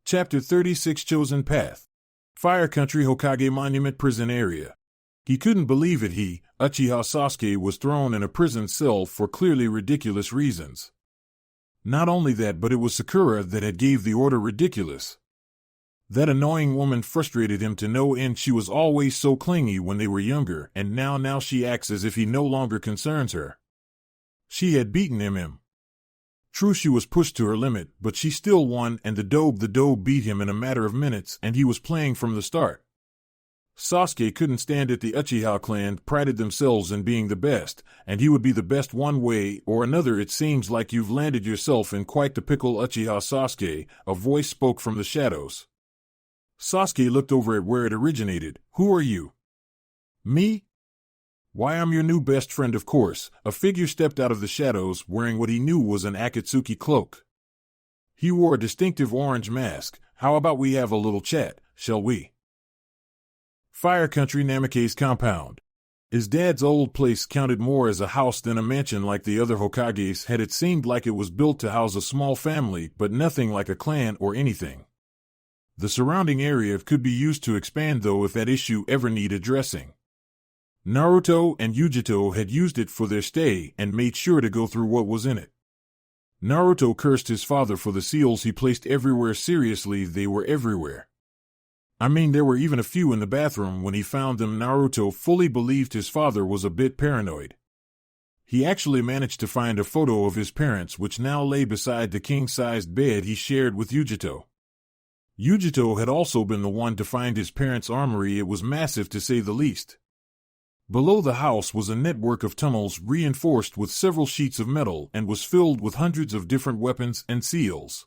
Chapter 36 Chosen Path. Fire Country Hokage Monument Prison Area. He couldn't believe it. Uchiha Sasuke was thrown in a prison cell for clearly ridiculous reasons. Not only that, but it was Sakura that had gave the order. Ridiculous. That annoying woman frustrated him to no end. She was always so clingy when they were younger, and now she acts as if he no longer concerns her. She had beaten him. True, she was pushed to her limit, but she still won, and the dobe beat him in a matter of minutes, and he was playing from the start. Sasuke couldn't stand it. The Uchiha clan prided themselves in being the best, and he would be the best one way or another. It seems like you've landed yourself in quite the pickle, Uchiha Sasuke, a voice spoke from the shadows. Sasuke looked over at where it originated. Who are you? Me? Why, I'm your new best friend, of course. A figure stepped out of the shadows wearing what he knew was an Akatsuki cloak. He wore a distinctive orange mask. How about we have a little chat, shall we? Fire Country Namake's compound. His dad's old place counted more as a house than a mansion like the other Hokages had. It seemed like it was built to house a small family, but nothing like a clan or anything. The surrounding area could be used to expand, though, if that issue ever need addressing. Naruto and Yujito had used it for their stay and made sure to go through what was in it. Naruto cursed his father for the seals he placed everywhere. Seriously, they were everywhere. I mean, there were even a few in the bathroom when he found them. Naruto fully believed his father was a bit paranoid. He actually managed to find a photo of his parents, which now lay beside the king-sized bed he shared with Yujito. Yujito had also been the one to find his parents' armory. It was massive, to say the least. Below the house was a network of tunnels reinforced with several sheets of metal and was filled with hundreds of different weapons and seals.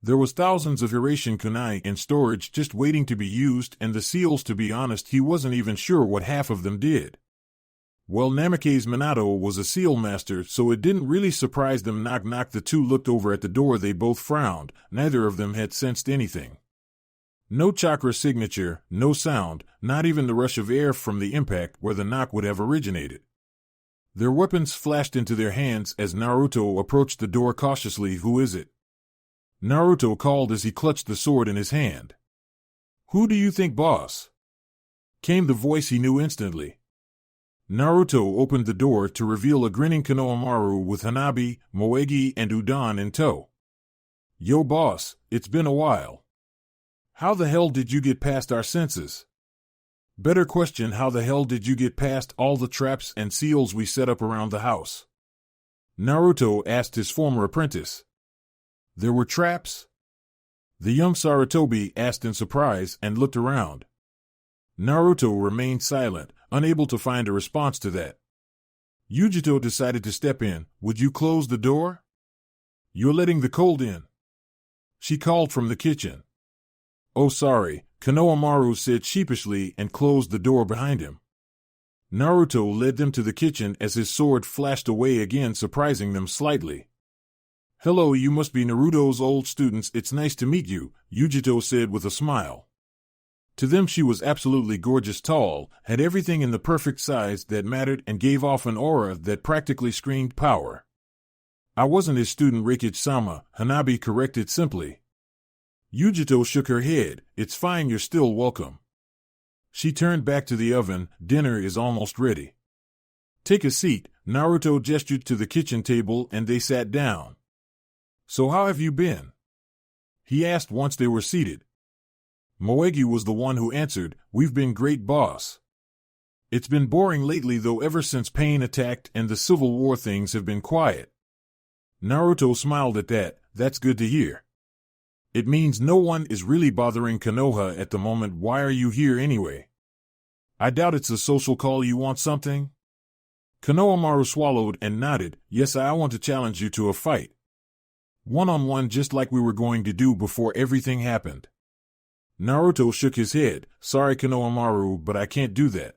There was thousands of Hirashin kunai in storage just waiting to be used, and the seals, to be honest, he wasn't even sure what half of them did. Well, Namake's Minato was a seal master, so it didn't really surprise them. Knock knock. The two looked over at the door. They both frowned. Neither of them had sensed anything. No chakra signature, no sound, not even the rush of air from the impact where the knock would have originated. Their weapons flashed into their hands as Naruto approached the door cautiously. Who is it? Naruto called as he clutched the sword in his hand. Who do you think, boss? Came the voice he knew instantly. Naruto opened the door to reveal a grinning Konohamaru with Hanabi, Moegi, and Udon in tow. Yo, boss, it's been a while. How the hell did you get past our senses? Better question, how the hell did you get past all the traps and seals we set up around the house? Naruto asked his former apprentice. There were traps? The young Sarutobi asked in surprise and looked around. Naruto remained silent, unable to find a response to that. Yujito decided to step in. Would you close the door? You're letting the cold in. She called from the kitchen. Oh, sorry, Konohamaru said sheepishly and closed the door behind him. Naruto led them to the kitchen as his sword flashed away again, surprising them slightly. Hello, you must be Naruto's old students. It's nice to meet you, Yujito said with a smile. To them she was absolutely gorgeous, tall, had everything in the perfect size that mattered, and gave off an aura that practically screamed power. I wasn't his student, Reikage-sama, Hanabi corrected simply. Yujito shook her head. It's fine, you're still welcome. She turned back to the oven. Dinner is almost ready. Take a seat. Naruto gestured to the kitchen table and they sat down. So how have you been? He asked once they were seated. Moegi was the one who answered. We've been great, boss. It's been boring lately, though. Ever since Pain attacked and the Civil War, things have been quiet. Naruto smiled at that. That's good to hear. It means no one is really bothering Konoha at the moment. Why are you here anyway? I doubt it's a social call. You want something? Konohamaru swallowed and nodded. Yes, I want to challenge you to a fight. One-on-one, just like we were going to do before everything happened. Naruto shook his head. Sorry, Konohamaru, but I can't do that.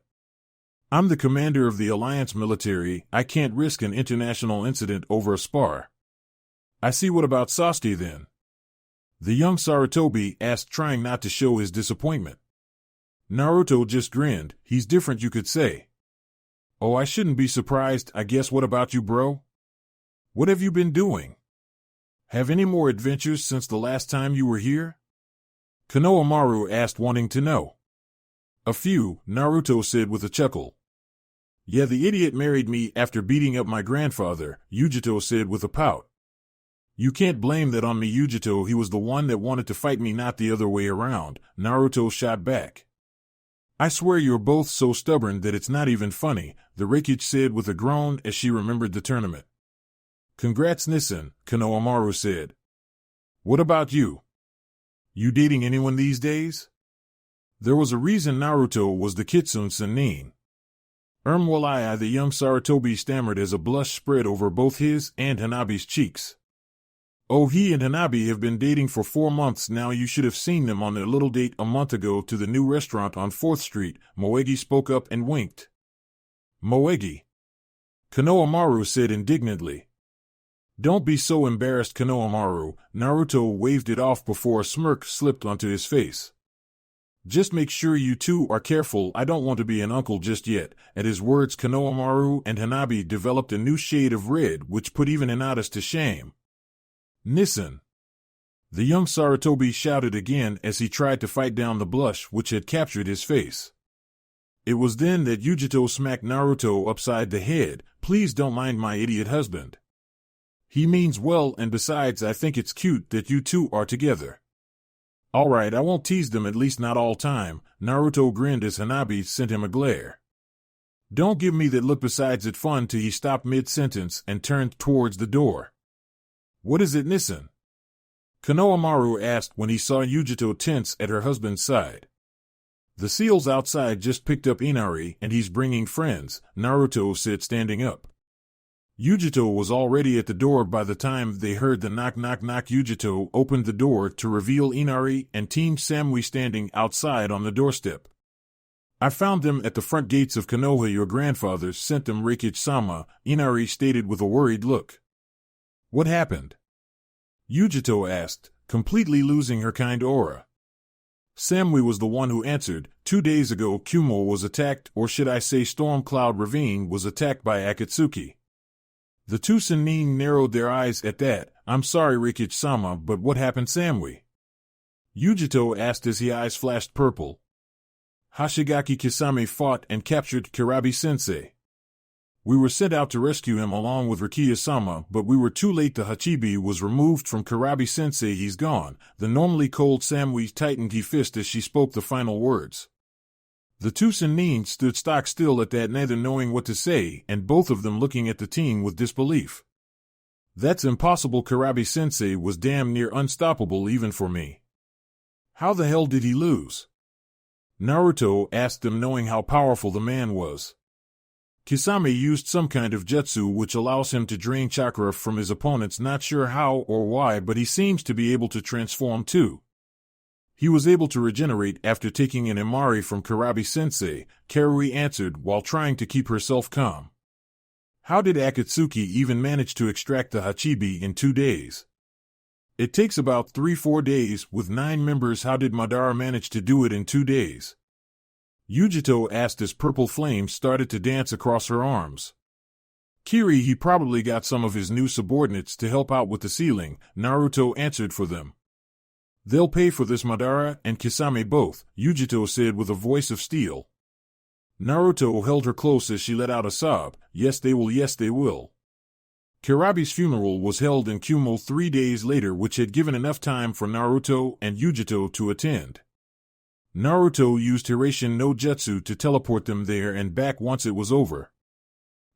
I'm the commander of the Alliance military. I can't risk an international incident over a spar. I see. What about Sasuke then? The young Sarutobi asked, trying not to show his disappointment. Naruto just grinned. He's different, you could say. Oh, I shouldn't be surprised, I guess. What about you, bro? What have you been doing? Have any more adventures since the last time you were here? Konohamaru asked, wanting to know. A few, Naruto said with a chuckle. Yeah, the idiot married me after beating up my grandfather, Yujito said with a pout. You can't blame that on me, Yujito. He was the one that wanted to fight me, not the other way around, Naruto shot back. I swear you're both so stubborn that it's not even funny, the Rikichi said with a groan as she remembered the tournament. Congrats, Nissen, Konohamaru said. What about you? You dating anyone these days? There was a reason Naruto was the Kitsune Sennin. Well, the young Sarutobi stammered as a blush spread over both his and Hanabi's cheeks. Oh, he and Hanabi have been dating for 4 months now. You should have seen them on their little date a month ago to the new restaurant on 4th Street, Moegi spoke up and winked. Moegi? Konohamaru said indignantly. Don't be so embarrassed, Konohamaru. Naruto waved it off before a smirk slipped onto his face. Just make sure you two are careful. I don't want to be an uncle just yet. At his words, Konohamaru and Hanabi developed a new shade of red which put even Hinata to shame. Nissen! The young Sarutobi shouted again as he tried to fight down the blush which had captured his face. It was then that Yujito smacked Naruto upside the head. Please don't mind my idiot husband. He means well, and besides, I think it's cute that you two are together. Alright, I won't tease them, at least not all time. Naruto grinned as Hanabi sent him a glare. Don't give me that look. Besides, it's fun till he stopped mid-sentence and turned towards the door. What is it, Nissen? Konohamaru asked when he saw Yujito tense at her husband's side. The seals outside just picked up Inari and he's bringing friends, Naruto said, standing up. Yujito was already at the door by the time they heard the knock knock knock. Yujito opened the door to reveal Inari and Team Samui standing outside on the doorstep. I found them at the front gates of Konoha. Your grandfather sent them, Rikichi-sama, Inari stated with a worried look. What happened? Yujito asked, completely losing her kind aura. Samui was the one who answered. 2 days ago Kumo was attacked, or should I say Storm Cloud Ravine was attacked by Akatsuki. The two Sennin narrowed their eyes at that. I'm sorry, Rikichi-sama, but what happened, Samui? Yujito asked as his eyes flashed purple. Hashigaki Kisame fought and captured Kurabi-sensei. We were sent out to rescue him along with Rikiya-sama, but we were too late. The Hachibi was removed from Kurabi-sensei. He's gone. The normally cold Samui tightened his fist as she spoke the final words. The two Sennin stood stock still at that, neither knowing what to say, and both of them looking at the team with disbelief. That's impossible. Kurabi-sensei was damn near unstoppable even for me. How the hell did he lose? Naruto asked them, knowing how powerful the man was. Kisame used some kind of jutsu which allows him to drain chakra from his opponents. Not sure how or why, but he seems to be able to transform too. He was able to regenerate after taking an Imari from Kurabi-sensei, Karui answered while trying to keep herself calm. How did Akatsuki even manage to extract the Hachibi in 2 days? It takes about 3-4 days with 9 members. How did Madara manage to do it in 2 days? Yujito asked as purple flames started to dance across her arms. Kiri, he probably got some of his new subordinates to help out with the sealing, Naruto answered for them. They'll pay for this, Madara and Kisame both, Yujito said with a voice of steel. Naruto held her close as she let out a sob. Yes, they will, yes, they will. Kurabi's funeral was held in Kumo 3 days later, which had given enough time for Naruto and Yujito to attend. Naruto used Hiraishin no Jutsu to teleport them there and back once it was over.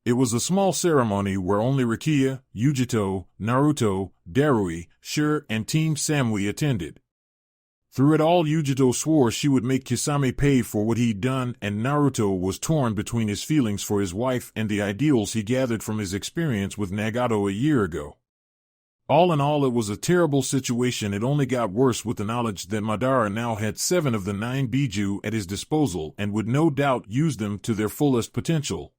It was a small ceremony where only Rikiya, Yujito, Naruto, Darui, Shure, and Team Samui attended. Through it all, Yujito swore she would make Kisame pay for what he'd done, and Naruto was torn between his feelings for his wife and the ideals he gathered from his experience with Nagato a year ago. All in all, it was a terrible situation. It only got worse with the knowledge that Madara now had 7 of the 9 Biju at his disposal and would no doubt use them to their fullest potential.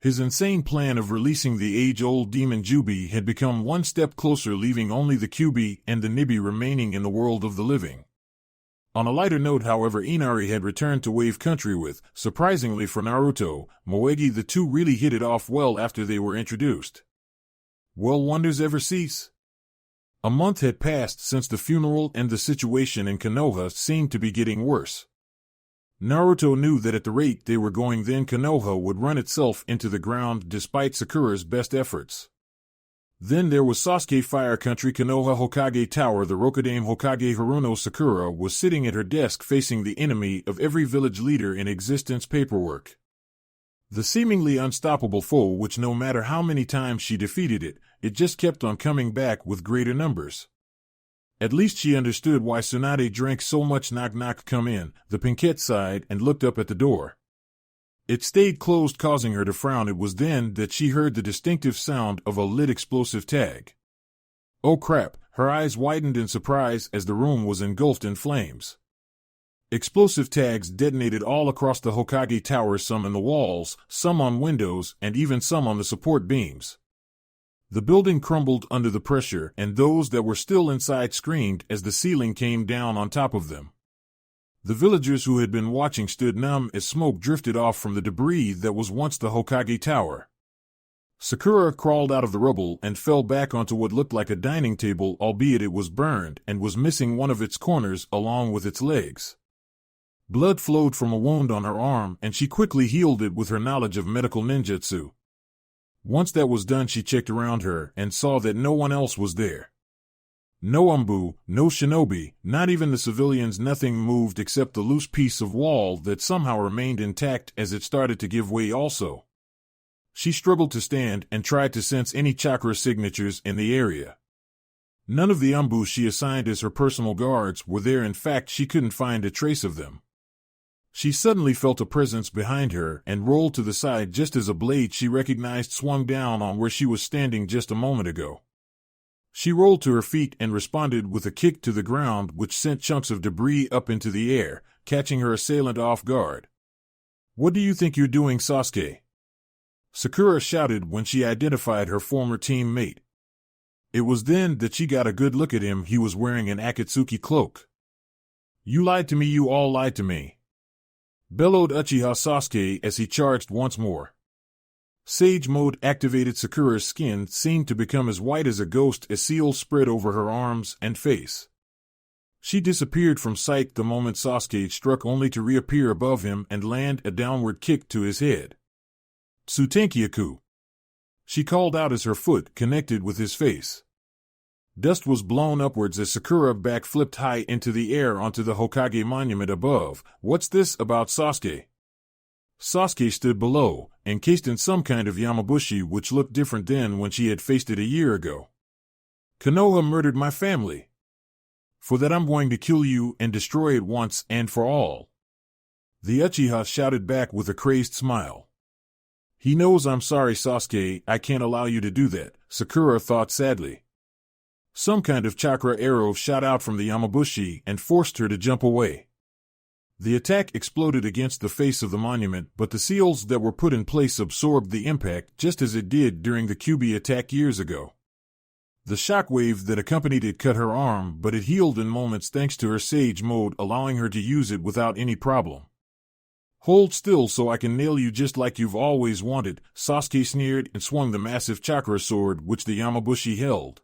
His insane plan of releasing the age-old demon Jubi had become one step closer, leaving only the Kyubi and the Nibi remaining in the world of the living. On a lighter note, however, Inari had returned to Wave Country with, surprisingly for Naruto, Moegi. The two really hit it off well after they were introduced. Will wonders ever cease? A month had passed since the funeral and the situation in Konoha seemed to be getting worse. Naruto knew that at the rate they were going then Konoha would run itself into the ground despite Sakura's best efforts. Then there was Sasuke Fire Country Konoha Hokage Tower. The Rokudaime Hokage Haruno Sakura was sitting at her desk facing the enemy of every village leader in existence, paperwork. The seemingly unstoppable foe which no matter how many times she defeated it just kept on coming back with greater numbers. At least she understood why Tsunade drank so much. Knock knock. Come in. The Pinkette sighed and looked up at the door. It stayed closed, causing her to frown. It was then that she heard the distinctive sound of a lit explosive tag. Oh crap, her eyes widened in surprise as the room was engulfed in flames. Explosive tags detonated all across the Hokage Tower, some in the walls, some on windows, and even some on the support beams. The building crumbled under the pressure, and those that were still inside screamed as the ceiling came down on top of them. The villagers who had been watching stood numb as smoke drifted off from the debris that was once the Hokage Tower. Sakura crawled out of the rubble and fell back onto what looked like a dining table, albeit it was burned and was missing one of its corners along with its legs. Blood flowed from a wound on her arm, and she quickly healed it with her knowledge of medical ninjutsu. Once that was done, she checked around her and saw that no one else was there. No Umbu, no shinobi, not even the civilians. Nothing moved except the loose piece of wall that somehow remained intact as it started to give way also. She struggled to stand and tried to sense any chakra signatures in the area. None of the Umbu she assigned as her personal guards were there. In fact, she couldn't find a trace of them. She suddenly felt a presence behind her and rolled to the side just as a blade she recognized swung down on where she was standing just a moment ago. She rolled to her feet and responded with a kick to the ground which sent chunks of debris up into the air, catching her assailant off guard. "What do you think you're doing, Sasuke?" Sakura shouted when she identified her former teammate. It was then that she got a good look at him. He was wearing an Akatsuki cloak. "You lied to me, you all lied to me," bellowed Uchiha Sasuke as he charged once more. Sage mode activated. Sakura's skin seemed to become as white as a ghost as seals spread over her arms and face. She disappeared from sight the moment Sasuke struck, only to reappear above him and land a downward kick to his head. "Tsutenkyaku," she called out as her foot connected with his face. Dust was blown upwards as Sakura backflipped high into the air onto the Hokage monument above. "What's this about, Sasuke?" Sasuke stood below, encased in some kind of yamabushi which looked different than when she had faced it a year ago. "Konoha murdered my family. For that I'm going to kill you and destroy it once and for all." The Uchiha shouted back with a crazed smile. "He knows I'm sorry, Sasuke. I can't allow you to do that," Sakura thought sadly. Some kind of chakra arrow shot out from the yamabushi and forced her to jump away. The attack exploded against the face of the monument, but the seals that were put in place absorbed the impact just as it did during the Kyuubi attack years ago. The shockwave that accompanied it cut her arm, but it healed in moments thanks to her sage mode, allowing her to use it without any problem. "Hold still so I can nail you just like you've always wanted," Sasuke sneered and swung the massive chakra sword which the yamabushi held.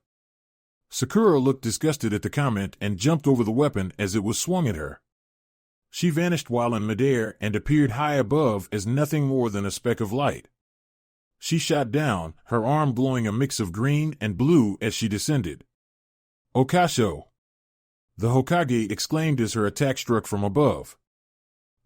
Sakura looked disgusted at the comment and jumped over the weapon as it was swung at her. She vanished while in midair and appeared high above as nothing more than a speck of light. She shot down, her arm glowing a mix of green and blue as she descended. "Okasho!" the Hokage exclaimed as her attack struck from above.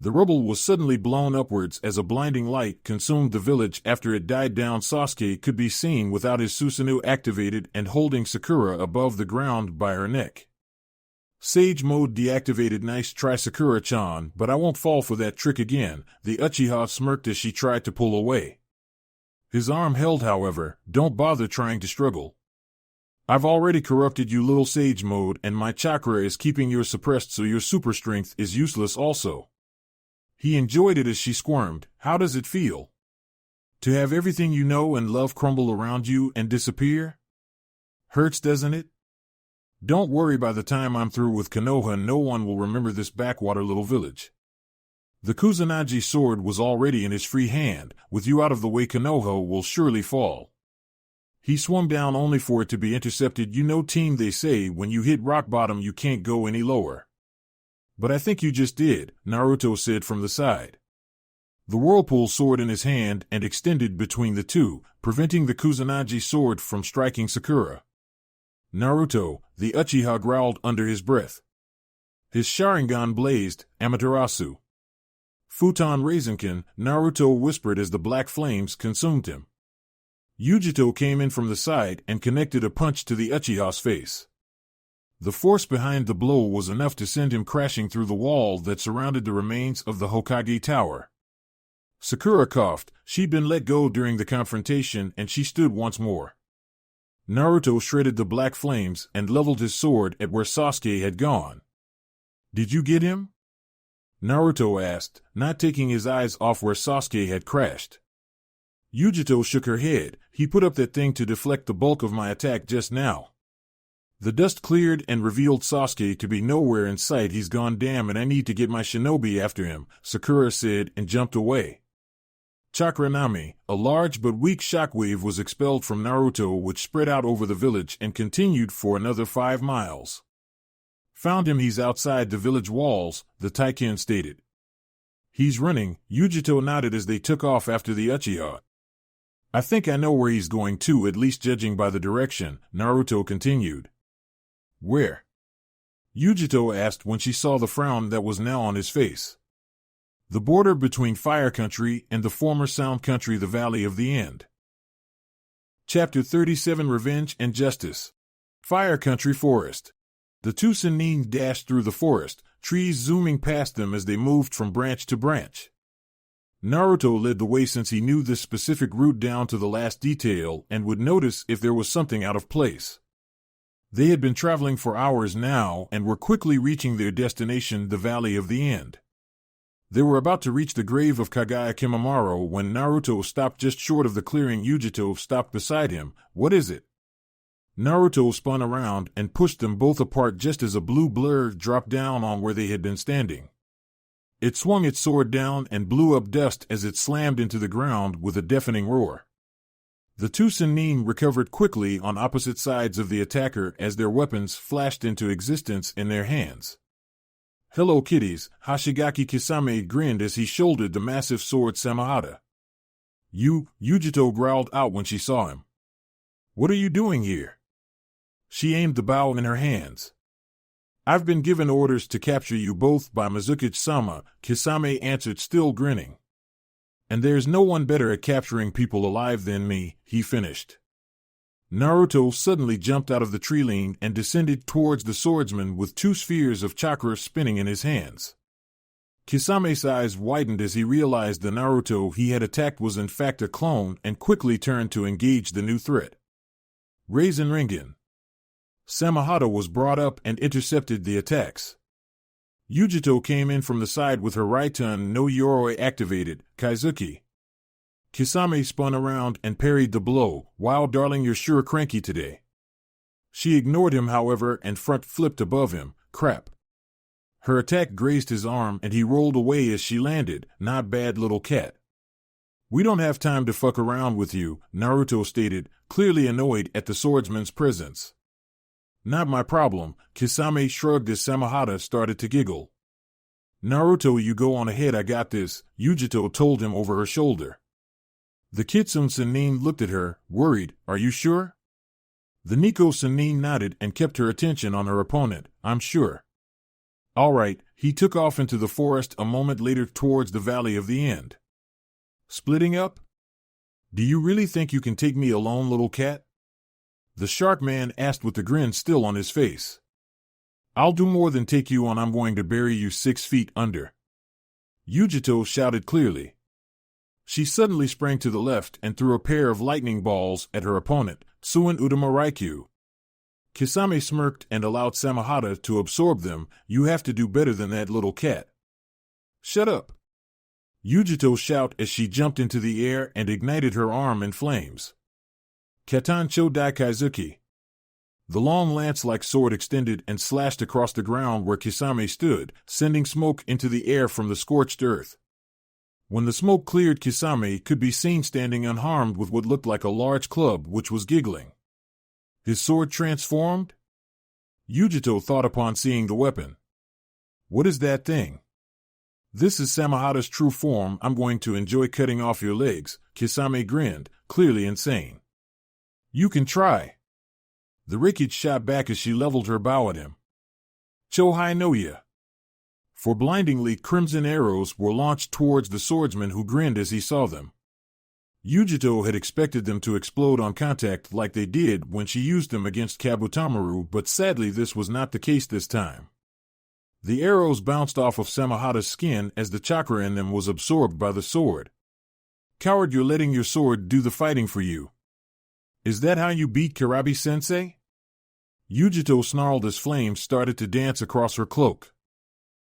The rubble was suddenly blown upwards as a blinding light consumed the village. After it died down, Sasuke could be seen without his Susanoo activated and holding Sakura above the ground by her neck. "Sage mode deactivated. Nice try, Sakura-chan, but I won't fall for that trick again," the Uchiha smirked as she tried to pull away. His arm held, however. "Don't bother trying to struggle. I've already corrupted you, little sage mode, and my chakra is keeping yours suppressed, so your super strength is useless also." He enjoyed it as she squirmed. "How does it feel? To have everything you know and love crumble around you and disappear? Hurts, doesn't it? Don't worry, by the time I'm through with Konoha, no one will remember this backwater little village." The Kusanagi sword was already in his free hand. "With you out of the way, Konoha will surely fall." He swung down only for it to be intercepted. You know, team, they say when you hit rock bottom you can't go any lower. But I think you just did, Naruto said from the side. The whirlpool sword in his hand and extended between the two, preventing the Kusanagi sword from striking Sakura. Naruto, the Uchiha, growled under his breath. His Sharingan blazed, Amaterasu. Futon Rasengan, Naruto whispered as the black flames consumed him. Yujito came in from the side and connected a punch to the Uchiha's face. The force behind the blow was enough to send him crashing through the wall that surrounded the remains of the Hokage Tower. Sakura coughed. She'd been let go during the confrontation and she stood once more. Naruto shredded the black flames and leveled his sword at where Sasuke had gone. Did you get him? Naruto asked, not taking his eyes off where Sasuke had crashed. Yujito shook her head. He put up that thing to deflect the bulk of my attack just now. The dust cleared and revealed Sasuke to be nowhere in sight. He's gone, damn, and I need to get my shinobi after him, Sakura said and jumped away. Chakranami, a large but weak shockwave, was expelled from Naruto, which spread out over the village and continued for another 5 miles. Found him, he's outside the village walls, the Taiken stated. He's running, Yujito nodded as they took off after the Uchiha. I think I know where he's going to, at least judging by the direction, Naruto continued. Where? Yujito asked when she saw the frown that was now on his face. The border between Fire Country and the former Sound Country, the Valley of the End. Chapter 37, Revenge and Justice. Fire Country Forest. The two Sannin dashed through the forest, trees zooming past them as they moved from branch to branch. Naruto led the way since he knew this specific route down to the last detail and would notice if there was something out of place. They had been traveling for hours now and were quickly reaching their destination, the Valley of the End. They were about to reach the grave of Kagaya Kimimaro when Naruto stopped just short of the clearing. Yujito stopped beside him. What is it? Naruto spun around and pushed them both apart just as a blue blur dropped down on where they had been standing. It swung its sword down and blew up dust as it slammed into the ground with a deafening roar. The two Sannin recovered quickly on opposite sides of the attacker as their weapons flashed into existence in their hands. Hello, kiddies, Hashigaki Kisame grinned as he shouldered the massive sword Samahata. Yujito growled out when she saw him. What are you doing here? She aimed the bow in her hands. I've been given orders to capture you both by Mizukichi-sama, Kisame answered, still grinning. And there's no one better at capturing people alive than me, he finished. Naruto suddenly jumped out of the tree line and descended towards the swordsman with 2 spheres of chakra spinning in his hands. Kisame's eyes widened as he realized the Naruto he had attacked was in fact a clone and quickly turned to engage the new threat. Rasengan. Samahata was brought up and intercepted the attacks. Yujito came in from the side with her Raiton no Yoroi activated, Kaizuki. Kisame spun around and parried the blow. Wow, darling, you're sure cranky today. She ignored him, however, and front flipped above him. Crap. Her attack grazed his arm and he rolled away as she landed. Not bad, little cat. We don't have time to fuck around with you, Naruto stated, clearly annoyed at the swordsman's presence. Not my problem, Kisame shrugged as Samahata started to giggle. Naruto, you go on ahead, I got this, Yujito told him over her shoulder. The Kitsune Sannin looked at her, worried. Are you sure? The Nico Sannin nodded and kept her attention on her opponent. I'm sure. All right, he took off into the forest a moment later towards the Valley of the End. Splitting up? Do you really think you can take me alone, little cat? The shark man asked with the grin still on his face. I'll do more than take you on, I'm going to bury you 6 feet under. Yujito shouted clearly. She suddenly sprang to the left and threw a pair of lightning balls at her opponent, Tsuin Udama Raikyu. Kisame smirked and allowed Samahata to absorb them. You have to do better than that, little cat. Shut up. Yujito shouted as she jumped into the air and ignited her arm in flames. Katan Chodai Kaizuki. The long lance-like sword extended and slashed across the ground where Kisame stood, sending smoke into the air from the scorched earth. When the smoke cleared, Kisame could be seen standing unharmed with what looked like a large club which was giggling. His sword transformed? Yujito thought upon seeing the weapon. What is that thing? This is Samahata's true form. I'm going to enjoy cutting off your legs, Kisame grinned, clearly insane. You can try. The Rikage shot back as she leveled her bow at him. Chohai no ya. For blindingly crimson arrows were launched towards the swordsman, who grinned as he saw them. Yujito had expected them to explode on contact like they did when she used them against Kabutamaru, but sadly this was not the case this time. The arrows bounced off of Samahata's skin as the chakra in them was absorbed by the sword. Coward, you're letting your sword do the fighting for you. Is that how you beat Karabi-sensei? Yujito snarled as flames started to dance across her cloak.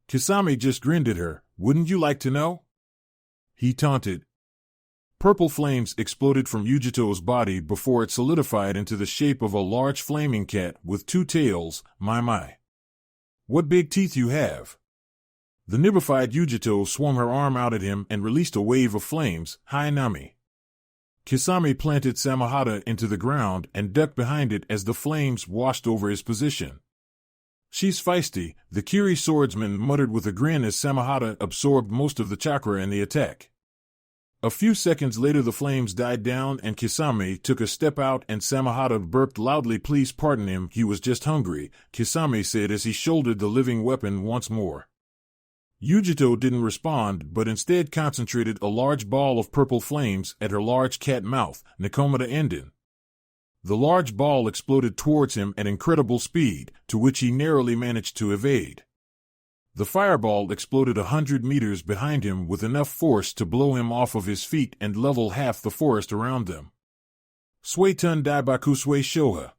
Kisame just grinned at her. Wouldn't you like to know? He taunted. Purple flames exploded from Yujito's body before it solidified into the shape of a large flaming cat with two tails. My. What big teeth you have. The nibbified Yujito swung her arm out at him and released a wave of flames. Hi Nami. Kisame planted Samahata into the ground and ducked behind it as the flames washed over his position. She's feisty, the Kiri swordsman muttered with a grin as Samahata absorbed most of the chakra in the attack. A few seconds later the flames died down and Kisame took a step out and Samahata burped loudly. Please pardon him, he was just hungry, Kisame said as he shouldered the living weapon once more. Yujito didn't respond but instead concentrated a large ball of purple flames at her large cat mouth, Nikomata Enden. The large ball exploded towards him at incredible speed, to which he narrowly managed to evade. The fireball exploded 100 meters behind him with enough force to blow him off of his feet and level half the forest around them. Suetun Daibaku Sui Shoha.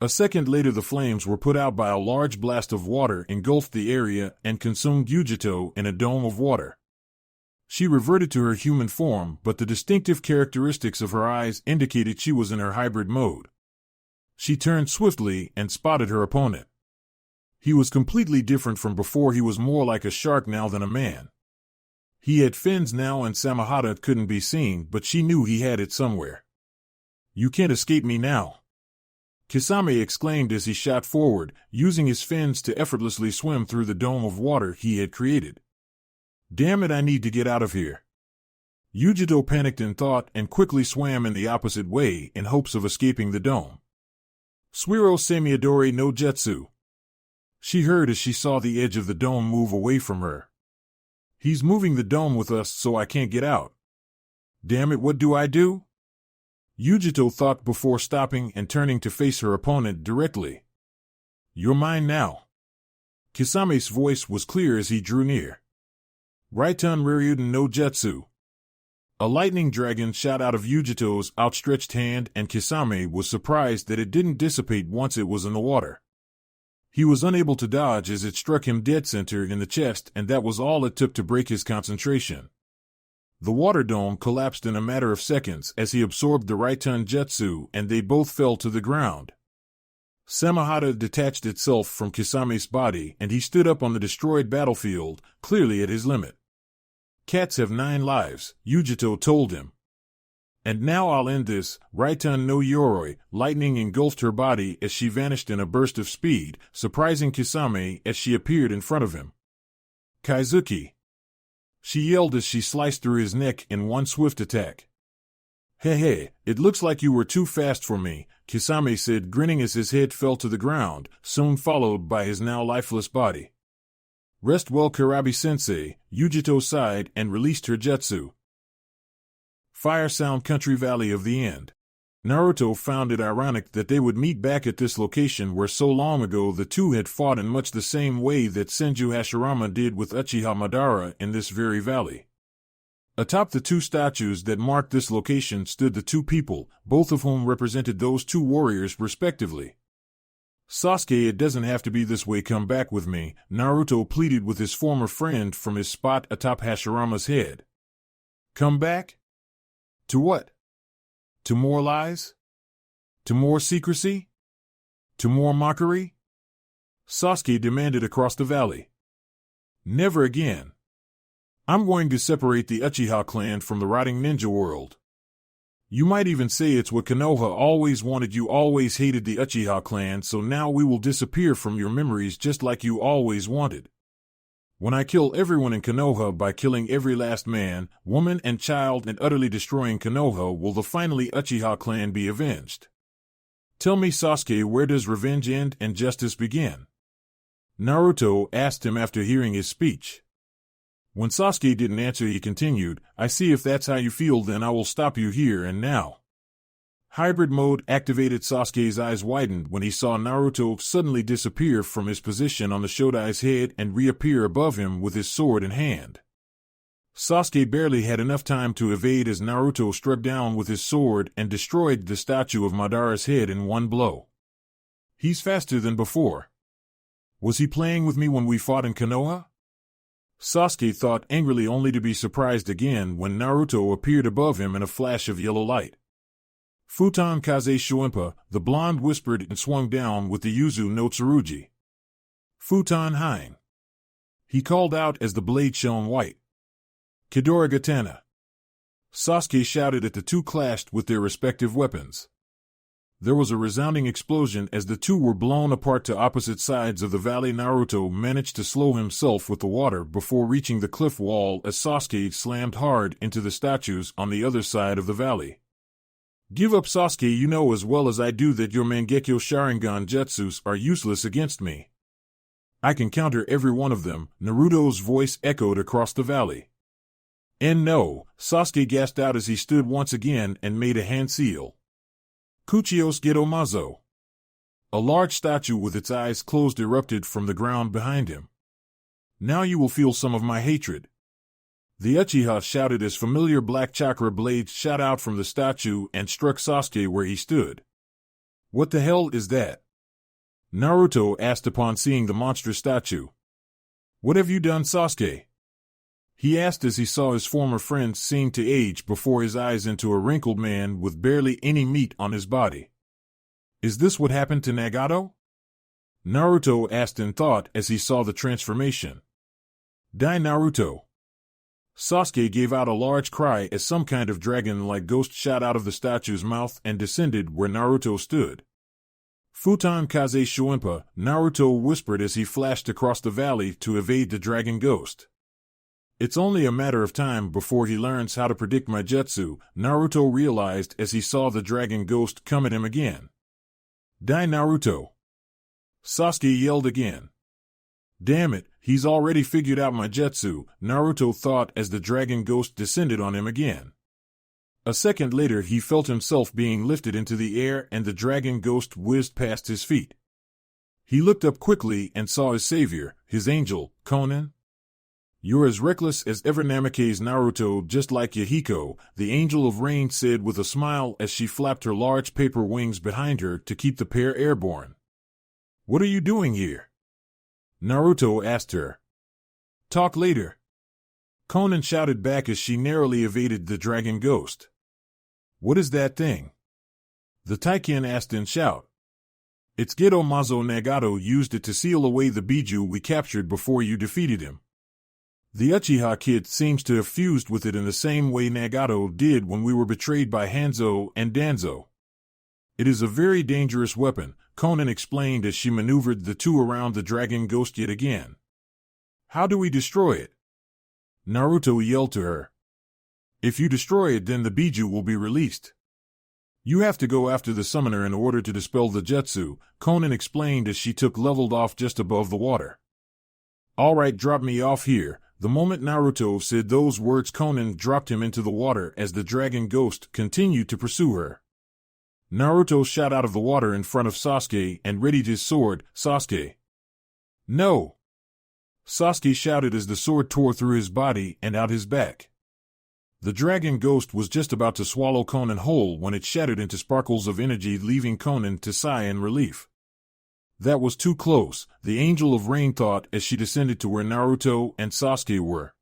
A second later the flames were put out by a large blast of water engulfed the area and consumed Yujito in a dome of water. She reverted to her human form, but the distinctive characteristics of her eyes indicated she was in her hybrid mode. She turned swiftly and spotted her opponent. He was completely different from before. He was more like a shark now than a man. He had fins now and Samahata couldn't be seen, but she knew he had it somewhere. You can't escape me now. Kisame exclaimed as he shot forward, using his fins to effortlessly swim through the dome of water he had created. Damn it, I need to get out of here. Yujito panicked in thought and quickly swam in the opposite way in hopes of escaping the dome. Suiro Semiadori no Jutsu. She heard as she saw the edge of the dome move away from her. He's moving the dome with us so I can't get out. Damn it, what do I do? Yujito thought before stopping and turning to face her opponent directly. You're mine now. Kisame's voice was clear as he drew near. Raitun Ryuden no Jutsu. A lightning dragon shot out of Yujito's outstretched hand and Kisame was surprised that it didn't dissipate once it was in the water. He was unable to dodge as it struck him dead center in the chest, and that was all it took to break his concentration. The water dome collapsed in a matter of seconds as he absorbed the Raitun Jutsu and they both fell to the ground. Samahata detached itself from Kisame's body and he stood up on the destroyed battlefield, clearly at his limit. Cats have 9 lives, Yujito told him. And now I'll end this. Raitun no Yoroi, lightning engulfed her body as she vanished in a burst of speed, surprising Kisame as she appeared in front of him. Kaizuki. She yelled as she sliced through his neck in one swift attack. Hey, it looks like you were too fast for me, Kisame said, grinning as his head fell to the ground, soon followed by his now lifeless body. Rest well, Karabi-sensei, Yujito sighed and released her jutsu. Fire Sound Country Valley of the End. Naruto found it ironic that they would meet back at this location where so long ago the two had fought in much the same way that Senju Hashirama did with Uchiha Madara in this very valley. Atop the 2 statues that marked this location stood the 2 people, both of whom represented those 2 warriors respectively. Sasuke, it doesn't have to be this way, come back with me, Naruto pleaded with his former friend from his spot atop Hashirama's head. Come back? To what? To more lies? To more secrecy? To more mockery? Sasuke demanded across the valley. Never again. I'm going to separate the Uchiha clan from the rotting ninja world. You might even say it's what Konoha always wanted. You always hated the Uchiha clan, so now we will disappear from your memories just like you always wanted. When I kill everyone in Konoha by killing every last man, woman, and child and utterly destroying Konoha, will the finally Uchiha clan be avenged? Tell me, Sasuke, where does revenge end and justice begin? Naruto asked him after hearing his speech. When Sasuke didn't answer, he continued, I see. If that's how you feel, then I will stop you here and now. Hybrid mode activated. Sasuke's eyes widened when he saw Naruto suddenly disappear from his position on the Shodai's head and reappear above him with his sword in hand. Sasuke barely had enough time to evade as Naruto struck down with his sword and destroyed the statue of Madara's head in one blow. He's faster than before. Was he playing with me when we fought in Konoha? Sasuke thought angrily, only to be surprised again when Naruto appeared above him in a flash of yellow light. Futon Kaze Shuimpa, the blonde whispered and swung down with the Yuzu no Tsurugi. Futon Hein. He called out as the blade shone white. Kidora Gatana. Sasuke shouted as the two clashed with their respective weapons. There was a resounding explosion as the two were blown apart to opposite sides of the valley. Naruto managed to slow himself with the water before reaching the cliff wall as Sasuke slammed hard into the statues on the other side of the valley. Give up, Sasuke. You know as well as I do that your Mangekyo Sharingan jutsus are useless against me. I can counter every one of them. Naruto's voice echoed across the valley. And no, Sasuke gasped out as he stood once again and made a hand seal. Kuchios Gedomazo. A large statue with its eyes closed erupted from the ground behind him. Now you will feel some of my hatred. The Uchiha shouted as familiar black chakra blades shot out from the statue and struck Sasuke where he stood. What the hell is that? Naruto asked upon seeing the monstrous statue. What have you done, Sasuke? He asked as he saw his former friend seem to age before his eyes into a wrinkled man with barely any meat on his body. Is this what happened to Nagato? Naruto asked in thought as he saw the transformation. Dai Naruto. Sasuke gave out a large cry as some kind of dragon-like ghost shot out of the statue's mouth and descended where Naruto stood. Futon Kaze Shuimpa, Naruto whispered as he flashed across the valley to evade the dragon ghost. It's only a matter of time before he learns how to predict my jutsu, Naruto realized as he saw the dragon ghost come at him again. Dai Naruto. Sasuke yelled again. Damn it, he's already figured out my jutsu, Naruto thought as the dragon ghost descended on him again. A second later he felt himself being lifted into the air and the dragon ghost whizzed past his feet. He looked up quickly and saw his savior, his angel, Konan. You're as reckless as ever, Namake's Naruto, just like Yahiko, the angel of rain said with a smile as she flapped her large paper wings behind her to keep the pair airborne. What are you doing here? Naruto asked her. Talk later. Konan shouted back as she narrowly evaded the dragon ghost. What is that thing? The Taiken asked in shout. It's Gedomazo. Nagato used it to seal away the Biju we captured before you defeated him. The Uchiha kid seems to have fused with it in the same way Nagato did when we were betrayed by Hanzo and Danzo. It is a very dangerous weapon, Konan explained as she maneuvered the two around the dragon ghost yet again. How do we destroy it? Naruto yelled to her. If you destroy it, then the Biju will be released. You have to go after the summoner in order to dispel the jutsu, Konan explained as she took leveled off just above the water. All right, drop me off here. The moment Naruto said those words, Konan dropped him into the water as the dragon ghost continued to pursue her. Naruto shot out of the water in front of Sasuke and readied his sword. Sasuke. No! Sasuke shouted as the sword tore through his body and out his back. The dragon ghost was just about to swallow Konan whole when it shattered into sparkles of energy, leaving Konan to sigh in relief. That was too close, the Angel of Rain thought as she descended to where Naruto and Sasuke were.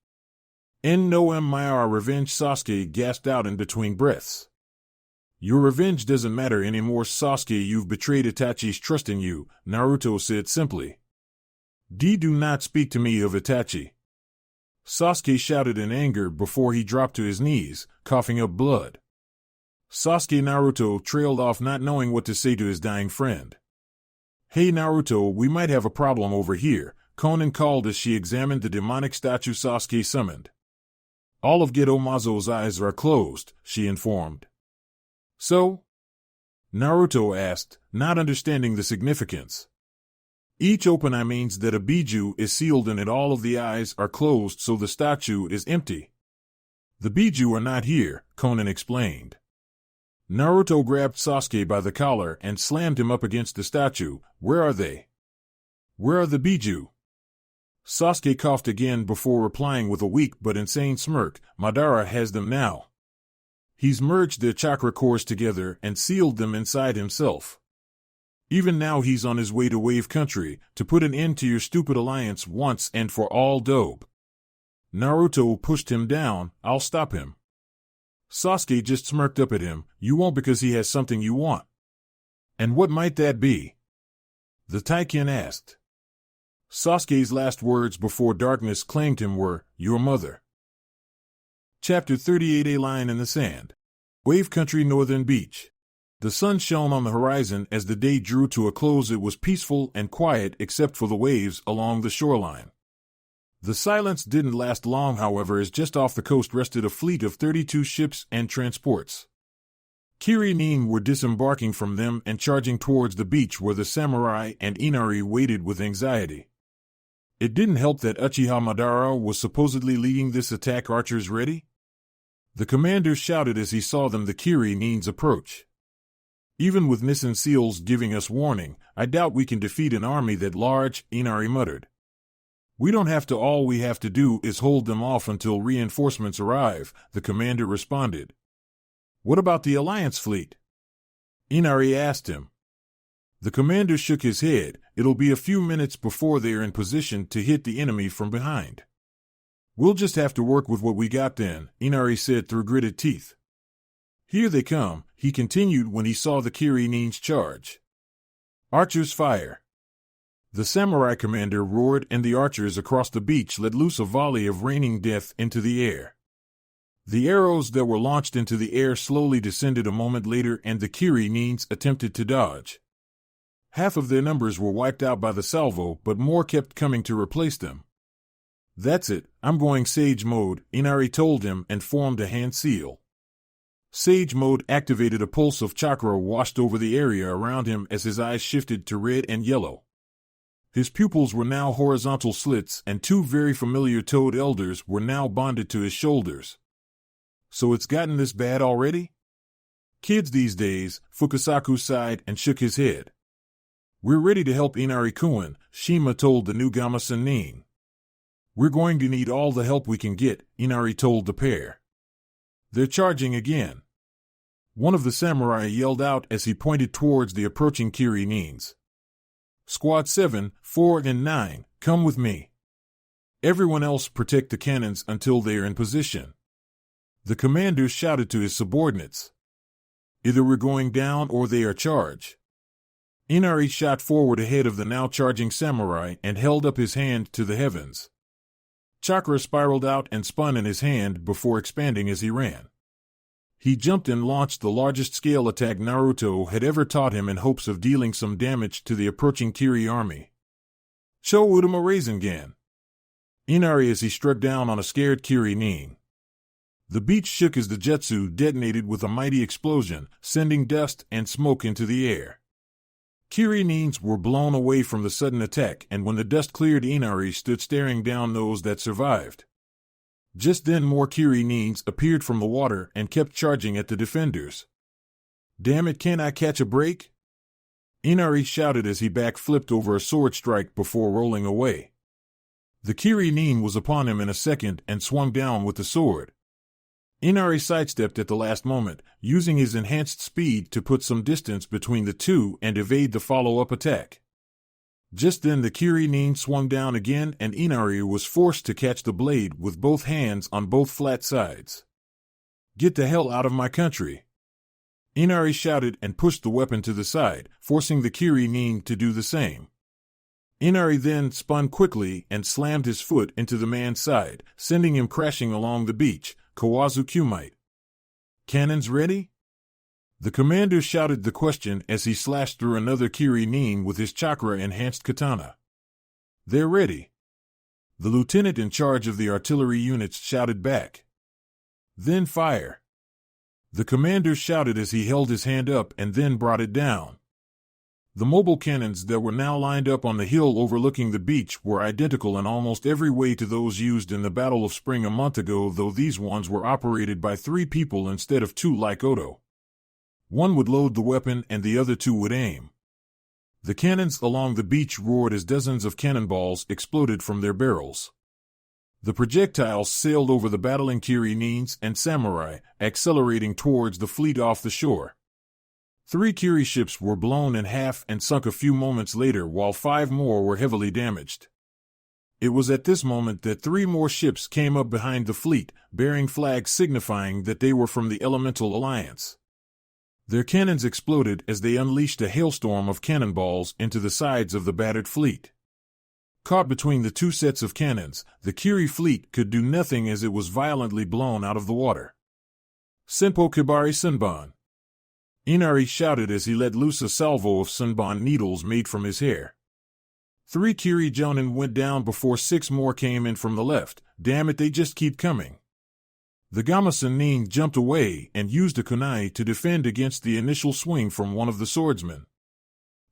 No my revenge, Sasuke gasped out in between breaths. Your revenge doesn't matter anymore, Sasuke. You've betrayed Itachi's trust in you, Naruto said simply. Do not speak to me of Itachi. Sasuke shouted in anger before he dropped to his knees, coughing up blood. Sasuke Naruto trailed off, not knowing what to say to his dying friend. "Hey Naruto, we might have a problem over here," Konan called as she examined the demonic statue Sasuke summoned. "All of Gedomazo's eyes are closed," she informed. "So?" Naruto asked, not understanding the significance. "Each open eye means that a biju is sealed and all of the eyes are closed, so the statue is empty." "The biju are not here," Konan explained. Naruto grabbed Sasuke by the collar and slammed him up against the statue. "Where are they? Where are the biju?" Sasuke coughed again before replying with a weak but insane smirk. "Madara has them now. He's merged their chakra cores together and sealed them inside himself. Even now he's on his way to Wave Country to put an end to your stupid alliance once and for all." Dope. Naruto pushed him down. "I'll stop him." Sasuke just smirked up at him. "You won't, because he has something you want." "And what might that be?" the Taiken asked. Sasuke's last words before darkness claimed him were, "Your mother." Chapter 38: A Line in the Sand. Wave Country, Northern Beach. The sun shone on the horizon as the day drew to a close. It was peaceful and quiet except for the waves along the shoreline. The silence didn't last long, however, as just off the coast rested a fleet of 32 ships and transports. Kirin were disembarking from them and charging towards the beach where the samurai and Inari waited with anxiety. It didn't help that Uchiha Madara was supposedly leading this attack. "Archers ready?" the commander shouted as he saw them. The Kirin's approach. "Even with Nissan seals giving us warning, I doubt we can defeat an army that large," Inari muttered. "We don't have to. All we have to do is hold them off until reinforcements arrive," the commander responded. "What about the Alliance fleet?" Inari asked him. The commander shook his head. "It'll be a few minutes before they are in position to hit the enemy from behind. We'll just have to work with what we got then," Inari said through gritted teeth. "Here they come," he continued when he saw the Kirin's charge. "Archers fire!" The samurai commander roared, and the archers across the beach let loose a volley of raining death into the air. The arrows that were launched into the air slowly descended a moment later, and the Kirin's attempted to dodge. Half of their numbers were wiped out by the salvo, but more kept coming to replace them. "That's it, I'm going Sage Mode," Inari told him and formed a hand seal. Sage Mode activated. A pulse of chakra washed over the area around him as his eyes shifted to red and yellow. His pupils were now horizontal slits, and two very familiar toad elders were now bonded to his shoulders. "So it's gotten this bad already?" "Kids these days," Fukasaku sighed and shook his head. "We're ready to help Inari-kun," Shima told the new Gama Sennin. "We're going to need all the help we can get," Inari told the pair. "They're charging again." One of the samurai yelled out as he pointed towards the approaching Kirin's. "Squad 7, 4, and 9, come with me. Everyone else protect the cannons until they are in position." The commander shouted to his subordinates. "Either we're going down or they are charged." Inari shot forward ahead of the now charging samurai and held up his hand to the heavens. Chakra spiraled out and spun in his hand before expanding as he ran. He jumped and launched the largest scale attack Naruto had ever taught him in hopes of dealing some damage to the approaching Kiri army. "Cho Udama Rasengan!" Inari as he struck down on a scared Kirin. The beach shook as the jutsu detonated with a mighty explosion, sending dust and smoke into the air. Kirin's were blown away from the sudden attack, and when the dust cleared, Inari stood staring down those that survived. Just then more Kirin's appeared from the water and kept charging at the defenders. "Damn it, can't I catch a break?" Inari shouted as he backflipped over a sword strike before rolling away. The Kirin was upon him in a second and swung down with the sword. Inari sidestepped at the last moment, using his enhanced speed to put some distance between the two and evade the follow-up attack. Just then the Kirin swung down again, and Inari was forced to catch the blade with both hands on both flat sides. "Get the hell out of my country!" Inari shouted and pushed the weapon to the side, forcing the Kirin to do the same. Inari then spun quickly and slammed his foot into the man's side, sending him crashing along the beach. Kawazu Kumite. Cannons ready? The commander shouted the question as he slashed through another Kiri Nin with his chakra-enhanced katana. They're ready. The lieutenant in charge of the artillery units shouted back. Then fire. The commander shouted as he held his hand up and then brought it down. The mobile cannons that were now lined up on the hill overlooking the beach were identical in almost every way to those used in the Battle of Spring a month ago, though these ones were operated by 3 people instead of 2 like Odo. One would load the weapon and the other 2 would aim. The cannons along the beach roared as dozens of cannonballs exploded from their barrels. The projectiles sailed over the battling Kiri Nins and samurai, accelerating towards the fleet off the shore. 3 Kiri ships were blown in half and sunk a few moments later, while 5 more were heavily damaged. It was at this moment that 3 more ships came up behind the fleet, bearing flags signifying that they were from the Elemental Alliance. Their cannons exploded as they unleashed a hailstorm of cannonballs into the sides of the battered fleet. Caught between the 2 sets of cannons, the Kiri fleet could do nothing as it was violently blown out of the water. Senpo Kibari Sunban. Inari shouted as he let loose a salvo of Sunban needles made from his hair. 3 Kiri Jonin went down before 6 more came in from the left. Damn it, they just keep coming. The Gamasan Nin jumped away and used a kunai to defend against the initial swing from one of the swordsmen.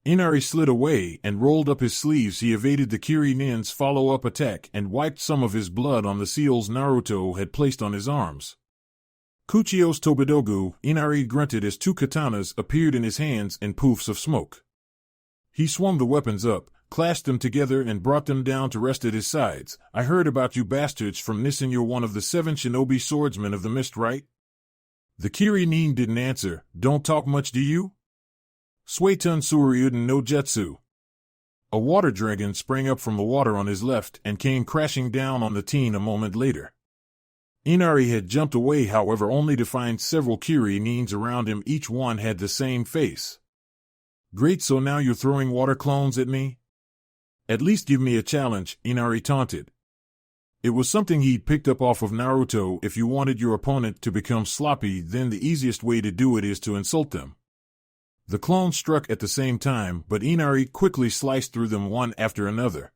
Inari slid away and rolled up his sleeves. He evaded the Kiri Nin's follow-up attack and wiped some of his blood on the seals Naruto had placed on his arms. Kuchios Tobidogu, Inari grunted as 2 katanas appeared in his hands in poofs of smoke. He swung the weapons up, clashed them together and brought them down to rest at his sides. I heard about you bastards from Nissen. You're one of the 7 shinobi swordsmen of the mist, right? The Kiri Nin didn't answer. Don't talk much, do you? Suetun Suryuden no Jutsu. A water dragon sprang up from the water on his left and came crashing down on the teen a moment later. Inari had jumped away, however, only to find several Kiri Nins around him. Each one had the same face. Great, so now you're throwing water clones at me? At least give me a challenge, Inari taunted. It was something he'd picked up off of Naruto. If you wanted your opponent to become sloppy, then the easiest way to do it is to insult them. The clones struck at the same time, but Inari quickly sliced through them one after another.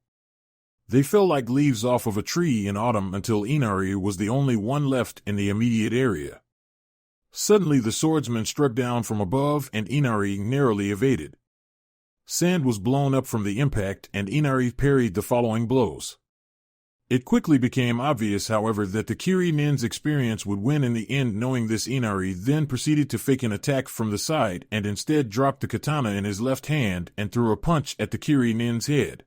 They fell like leaves off of a tree in autumn until Inari was the only one left in the immediate area. Suddenly the swordsman struck down from above and Inari narrowly evaded. Sand was blown up from the impact and Inari parried the following blows. It quickly became obvious, however, that the Kiri Nin's experience would win in the end. Knowing this, Inari then proceeded to fake an attack from the side and instead dropped the katana in his left hand and threw a punch at the Kiri Nin's head.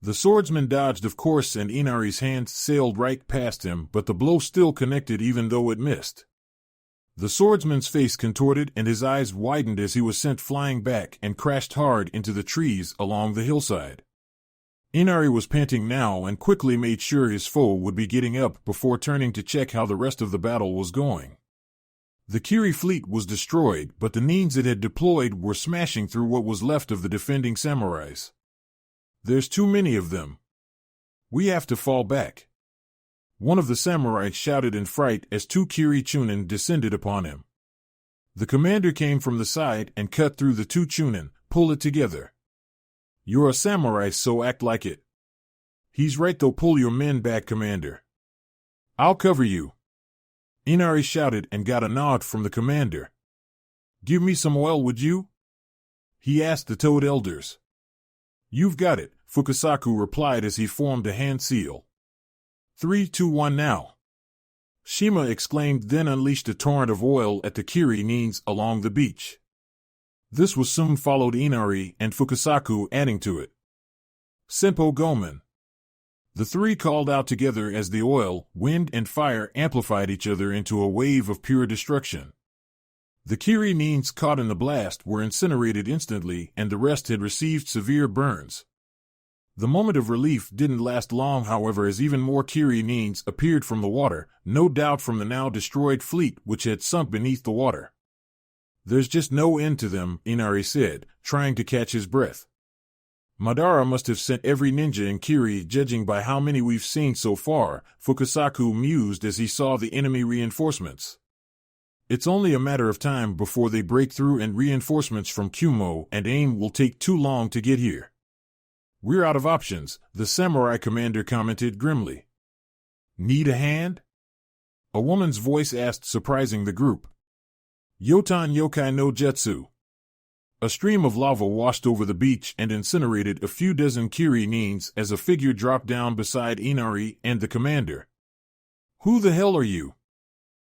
The swordsman dodged, of course, and Inari's hand sailed right past him, but the blow still connected even though it missed. The swordsman's face contorted and his eyes widened as he was sent flying back and crashed hard into the trees along the hillside. Inari was panting now and quickly made sure his foe would be getting up before turning to check how the rest of the battle was going. The Kiri fleet was destroyed, but the Nins it had deployed were smashing through what was left of the defending samurais. There's too many of them. We have to fall back. One of the samurai shouted in fright as 2 Kiri Chunin descended upon him. The commander came from the side and cut through the 2 Chunin. Pull it together. You're a samurai, so act like it. He's right though, pull your men back, commander. I'll cover you. Inari shouted and got a nod from the commander. Give me some oil, would you? He asked the Toad elders. You've got it, Fukasaku replied as he formed a hand seal. 3, 2, 1 now. Shima exclaimed, then unleashed a torrent of oil at the Kiri Nins along the beach. This was soon followed Inari and Fukasaku adding to it. Senpo Gomen. The 3 called out together as the oil, wind, and fire amplified each other into a wave of pure destruction. The Kiri Nins caught in the blast were incinerated instantly and the rest had received severe burns. The moment of relief didn't last long, however, as even more Kiri Nins appeared from the water, no doubt from the now destroyed fleet which had sunk beneath the water. There's just no end to them, Inari said, trying to catch his breath. Madara must have sent every ninja in Kiri, judging by how many we've seen so far, Fukasaku mused as he saw the enemy reinforcements. It's only a matter of time before they break through, and reinforcements from Kumo and AIM will take too long to get here. We're out of options, the samurai commander commented grimly. Need a hand? A woman's voice asked, surprising the group. Yotan yokai no jutsu. A stream of lava washed over the beach and incinerated a few dozen Kiri nins as a figure dropped down beside Inari and the commander. Who the hell are you?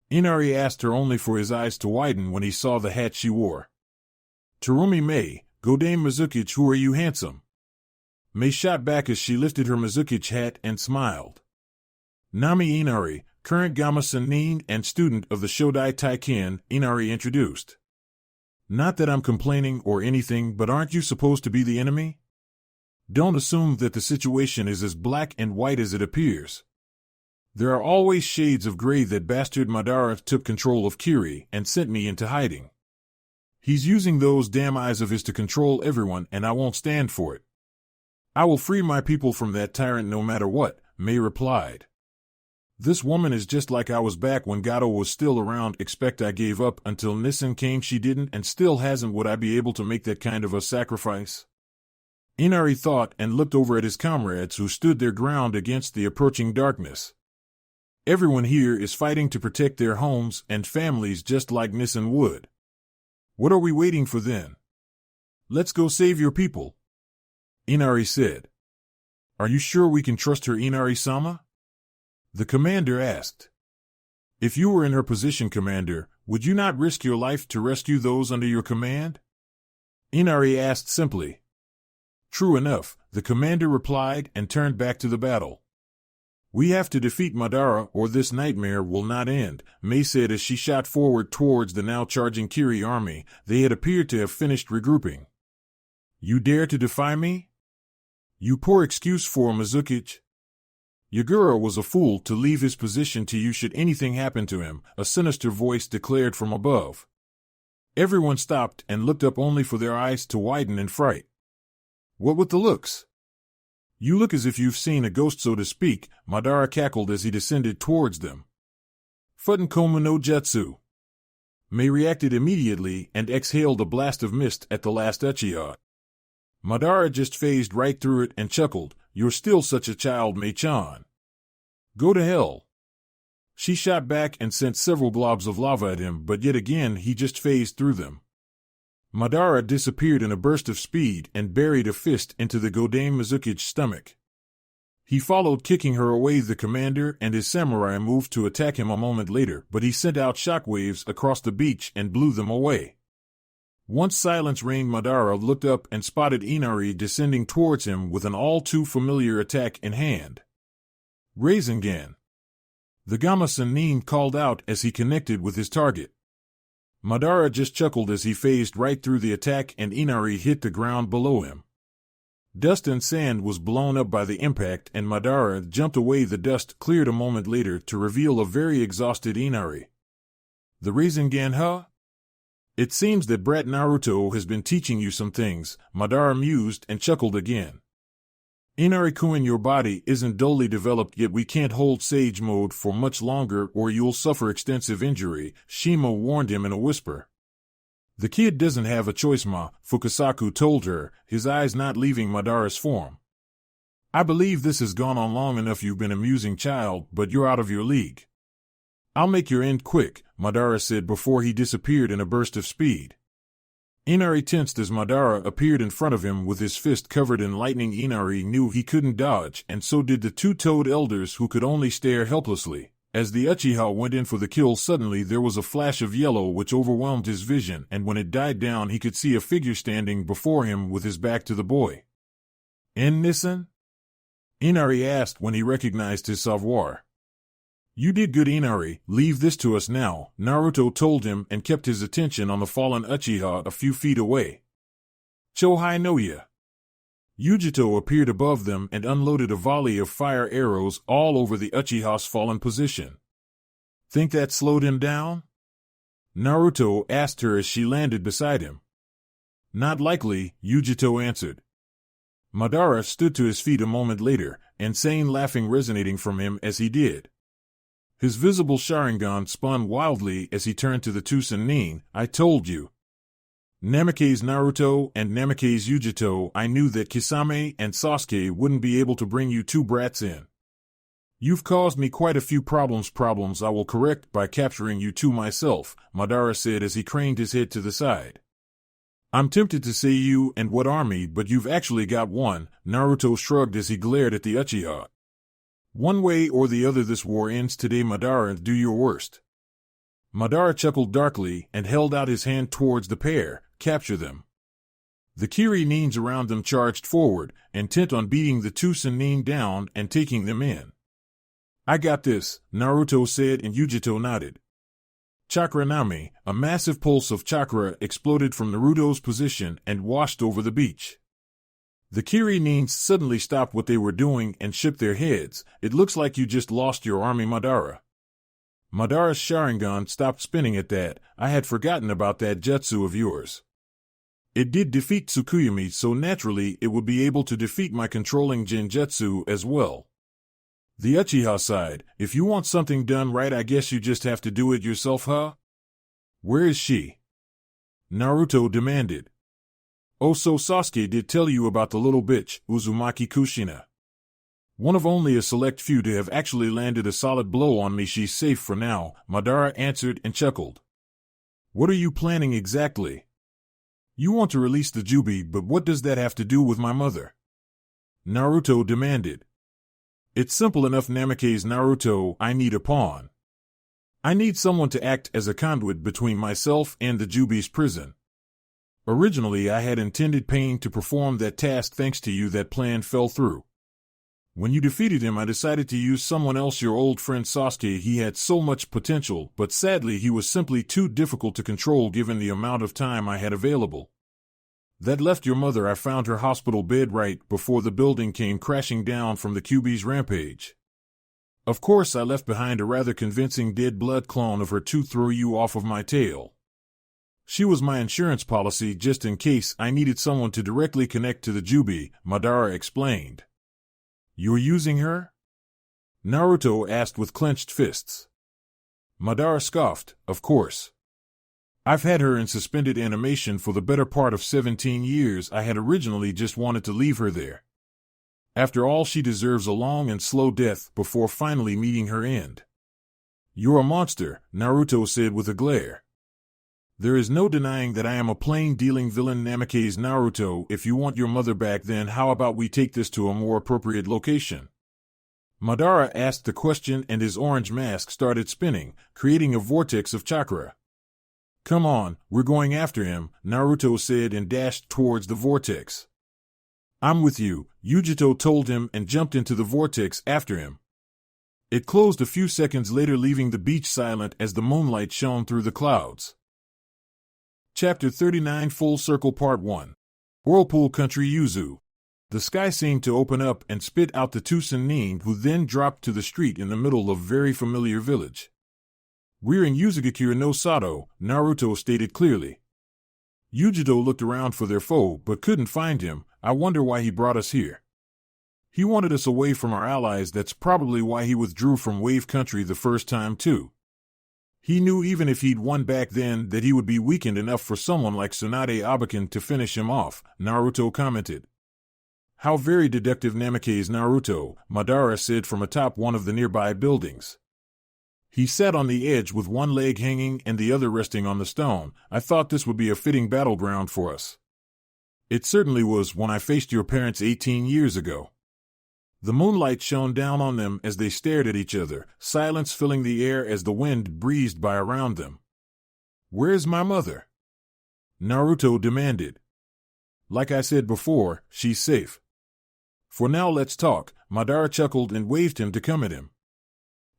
Inari asked her, only for his eyes to widen when he saw the hat she wore. Terumi Mei, Godame Mizukichi, who are you, handsome? Mei shot back as she lifted her Mizukichi hat and smiled. Nami Inari, current Gama-san nin and student of the Shodai Taiken, Inari introduced. Not that I'm complaining or anything, but aren't you supposed to be the enemy? Don't assume that the situation is as black and white as it appears. There are always shades of gray. That bastard Madara took control of Kiri and sent me into hiding. He's using those damn eyes of his to control everyone, and I won't stand for it. I will free my people from that tyrant no matter what, Mei replied. This woman is just like I was back when Gato was still around. Expect I gave up until Nissen came? She didn't and still hasn't. Would I be able to make that kind of a sacrifice? Inari thought and looked over at his comrades who stood their ground against the approaching darkness. Everyone here is fighting to protect their homes and families just like Nissen would. What are we waiting for then? Let's go save your people, Inari said. Are you sure we can trust her, Inari-sama? The commander asked. If you were in her position, Commander, would you not risk your life to rescue those under your command? Inari asked simply. True enough, the commander replied and turned back to the battle. We have to defeat Madara or this nightmare will not end, Mei said as she shot forward towards the now charging Kiri army. They had appeared to have finished regrouping. You dare to defy me? You poor excuse for Mizukichi. Yagura was a fool to leave his position to you should anything happen to him, a sinister voice declared from above. Everyone stopped and looked up only for their eyes to widen in fright. What with the looks? You look as if you've seen a ghost, so to speak, Madara cackled as he descended towards them. Futenkomu no Jutsu. Mei reacted immediately and exhaled a blast of mist at the last Uchiha. Madara just phased right through it and chuckled. You're still such a child, Mei-chan. Go to hell. She shot back and sent several globs of lava at him, but yet again he just phased through them. Madara disappeared in a burst of speed and buried a fist into the Godame Mizukichi's stomach. He followed, kicking her away. The commander and his samurai moved to attack him a moment later, but he sent out shockwaves across the beach and blew them away. Once silence reigned, Madara looked up and spotted Inari descending towards him with an all-too-familiar attack in hand. Rasengan. The Gama-san nin called out as he connected with his target. Madara just chuckled as he phased right through the attack and Inari hit the ground below him. Dust and sand was blown up by the impact and Madara jumped away. The dust cleared a moment later to reveal a very exhausted Inari. The Rasengan, huh? It seems that Brat Naruto has been teaching you some things, Madara mused and chuckled again. Inari-kun, your body isn't dully developed yet. We can't hold Sage Mode for much longer or you'll suffer extensive injury, Shima warned him in a whisper. The kid doesn't have a choice, Ma, Fukasaku told her, his eyes not leaving Madara's form. I believe this has gone on long enough. You've been amusing, child, but you're out of your league. I'll make your end quick, Madara said before he disappeared in a burst of speed. Inari tensed as Madara appeared in front of him with his fist covered in lightning. Inari knew he couldn't dodge, and so did the two-toed elders who could only stare helplessly. As the Uchiha went in for the kill, suddenly there was a flash of yellow which overwhelmed his vision, and when it died down he could see a figure standing before him with his back to the boy. En Nissen? Inari asked when he recognized his savoir. You did good, Inari, leave this to us now, Naruto told him and kept his attention on the fallen Uchiha a few feet away. Chohei no ya. Yujito appeared above them and unloaded a volley of fire arrows all over the Uchiha's fallen position. Think that slowed him down? Naruto asked her as she landed beside him. Not likely, Yujito answered. Madara stood to his feet a moment later, insane laughing resonating from him as he did. His visible Sharingan spun wildly as he turned to the two Sannin. I told you. Namake's Naruto and Namake's Yujito, I knew that Kisame and Sasuke wouldn't be able to bring you two brats in. You've caused me quite a few problems I will correct by capturing you two myself, Madara said as he craned his head to the side. I'm tempted to say you and what army, but you've actually got one, Naruto shrugged as he glared at the Uchiha. One way or the other this war ends today, Madara, do your worst. Madara chuckled darkly and held out his hand towards the pair. Capture them. The Kiri-nins around them charged forward, intent on beating the two Sannin down and taking them in. I got this, Naruto said and Yujito nodded. Chakra Nami, a massive pulse of chakra exploded from Naruto's position and washed over the beach. The Kiri-nins suddenly stopped what they were doing and shook their heads. It looks like you just lost your army, Madara. Madara's Sharingan stopped spinning at that. I had forgotten about that jutsu of yours. It did defeat Tsukuyomi, so naturally it would be able to defeat my controlling Genjutsu as well. The Uchiha side, if you want something done right, I guess you just have to do it yourself, huh? Where is she? Naruto demanded. Oh, so Sasuke did tell you about the little bitch, Uzumaki Kushina. One of only a select few to have actually landed a solid blow on me. She's safe for now, Madara answered and chuckled. What are you planning exactly? You want to release the Jubi, but what does that have to do with my mother? Naruto demanded. It's simple enough, Namake's Naruto, I need a pawn. I need someone to act as a conduit between myself and the Jubi's prison. Originally I had intended Pain to perform that task. Thanks to you that plan fell through. When you defeated him I decided to use someone else, your old friend Sasuke. He had so much potential, but sadly he was simply too difficult to control given the amount of time I had available. That left your mother. I found her hospital bed right before the building came crashing down from the Kyuubi's rampage. Of course I left behind a rather convincing dead blood clone of her to throw you off of my tail. She was my insurance policy just in case I needed someone to directly connect to the Jubi, Madara explained. You're using her? Naruto asked with clenched fists. Madara scoffed, of course. I've had her in suspended animation for the better part of 17 years. I had originally just wanted to leave her there. After all, she deserves a long and slow death before finally meeting her end. You're a monster, Naruto said with a glare. There is no denying that I am a plain-dealing villain, Namake's Naruto. If you want your mother back, then how about we take this to a more appropriate location? Madara asked the question and his orange mask started spinning, creating a vortex of chakra. Come on, we're going after him, Naruto said and dashed towards the vortex. I'm with you, Yujito told him and jumped into the vortex after him. It closed a few seconds later, leaving the beach silent as the moonlight shone through the clouds. Chapter 39 Full Circle Part 1 Whirlpool Country Yuzu. The sky seemed to open up and spit out the two Sannin, who then dropped to the street in the middle of a very familiar village. We're in Yuzugakure no Sato, Naruto stated clearly. Yujito looked around for their foe but couldn't find him. I wonder why he brought us here. He wanted us away from our allies. That's probably why he withdrew from Wave Country the first time too. He knew even if he'd won back then that he would be weakened enough for someone like Tsunade Abakan to finish him off, Naruto commented. How very deductive, Namake's Naruto, Madara said from atop one of the nearby buildings. He sat on the edge with one leg hanging and the other resting on the stone. I thought this would be a fitting battleground for us. It certainly was when I faced your parents 18 years ago. The moonlight shone down on them as they stared at each other, silence filling the air as the wind breezed by around them. Where's my mother? Naruto demanded. Like I said before, she's safe. For now let's talk, Madara chuckled and waved him to come at him.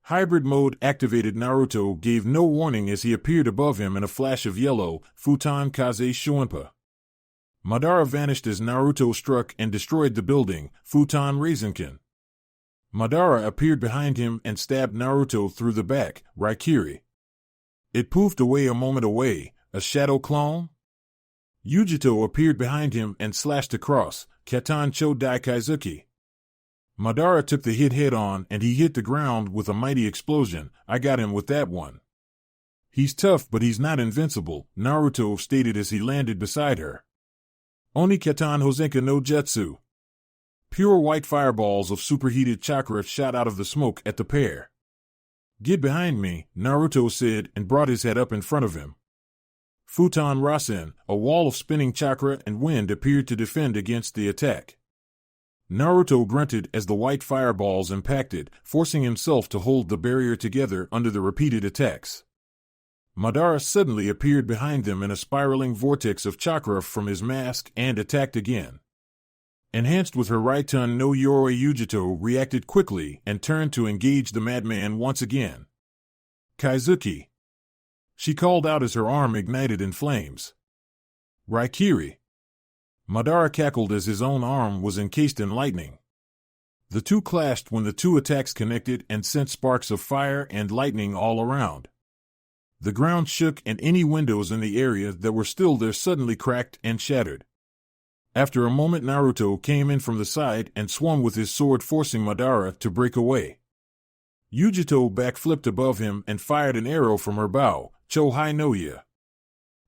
Hybrid mode activated. Naruto gave no warning as he appeared above him in a flash of yellow, Futon Kaze Shuenpa. Madara vanished as Naruto struck and destroyed the building, Futon Raisenkan. Madara appeared behind him and stabbed Naruto through the back, Raikiri. It poofed away a moment away, a shadow clone? Yujito appeared behind him and slashed across, Katan Cho Dai Kaizuki. Madara took the hit head-on and he hit the ground with a mighty explosion. I got him with that one. He's tough, but he's not invincible, Naruto stated as he landed beside her. Oni Katan Hosenka no Jutsu. Pure white fireballs of superheated chakra shot out of the smoke at the pair. Get behind me, Naruto said and brought his head up in front of him. Futon Rasen, a wall of spinning chakra and wind appeared to defend against the attack. Naruto grunted as the white fireballs impacted, forcing himself to hold the barrier together under the repeated attacks. Madara suddenly appeared behind them in a spiraling vortex of chakra from his mask and attacked again. Enhanced with her Raiton no Yoroi Yujito reacted quickly and turned to engage the madman once again. Kaizuki. She called out as her arm ignited in flames. Raikiri. Madara cackled as his own arm was encased in lightning. The two clashed when the two attacks connected and sent sparks of fire and lightning all around. The ground shook and any windows in the area that were still there suddenly cracked and shattered. After a moment, Naruto came in from the side and swung with his sword, forcing Madara to break away. Yujito backflipped above him and fired an arrow from her bow, Chohei no Ya.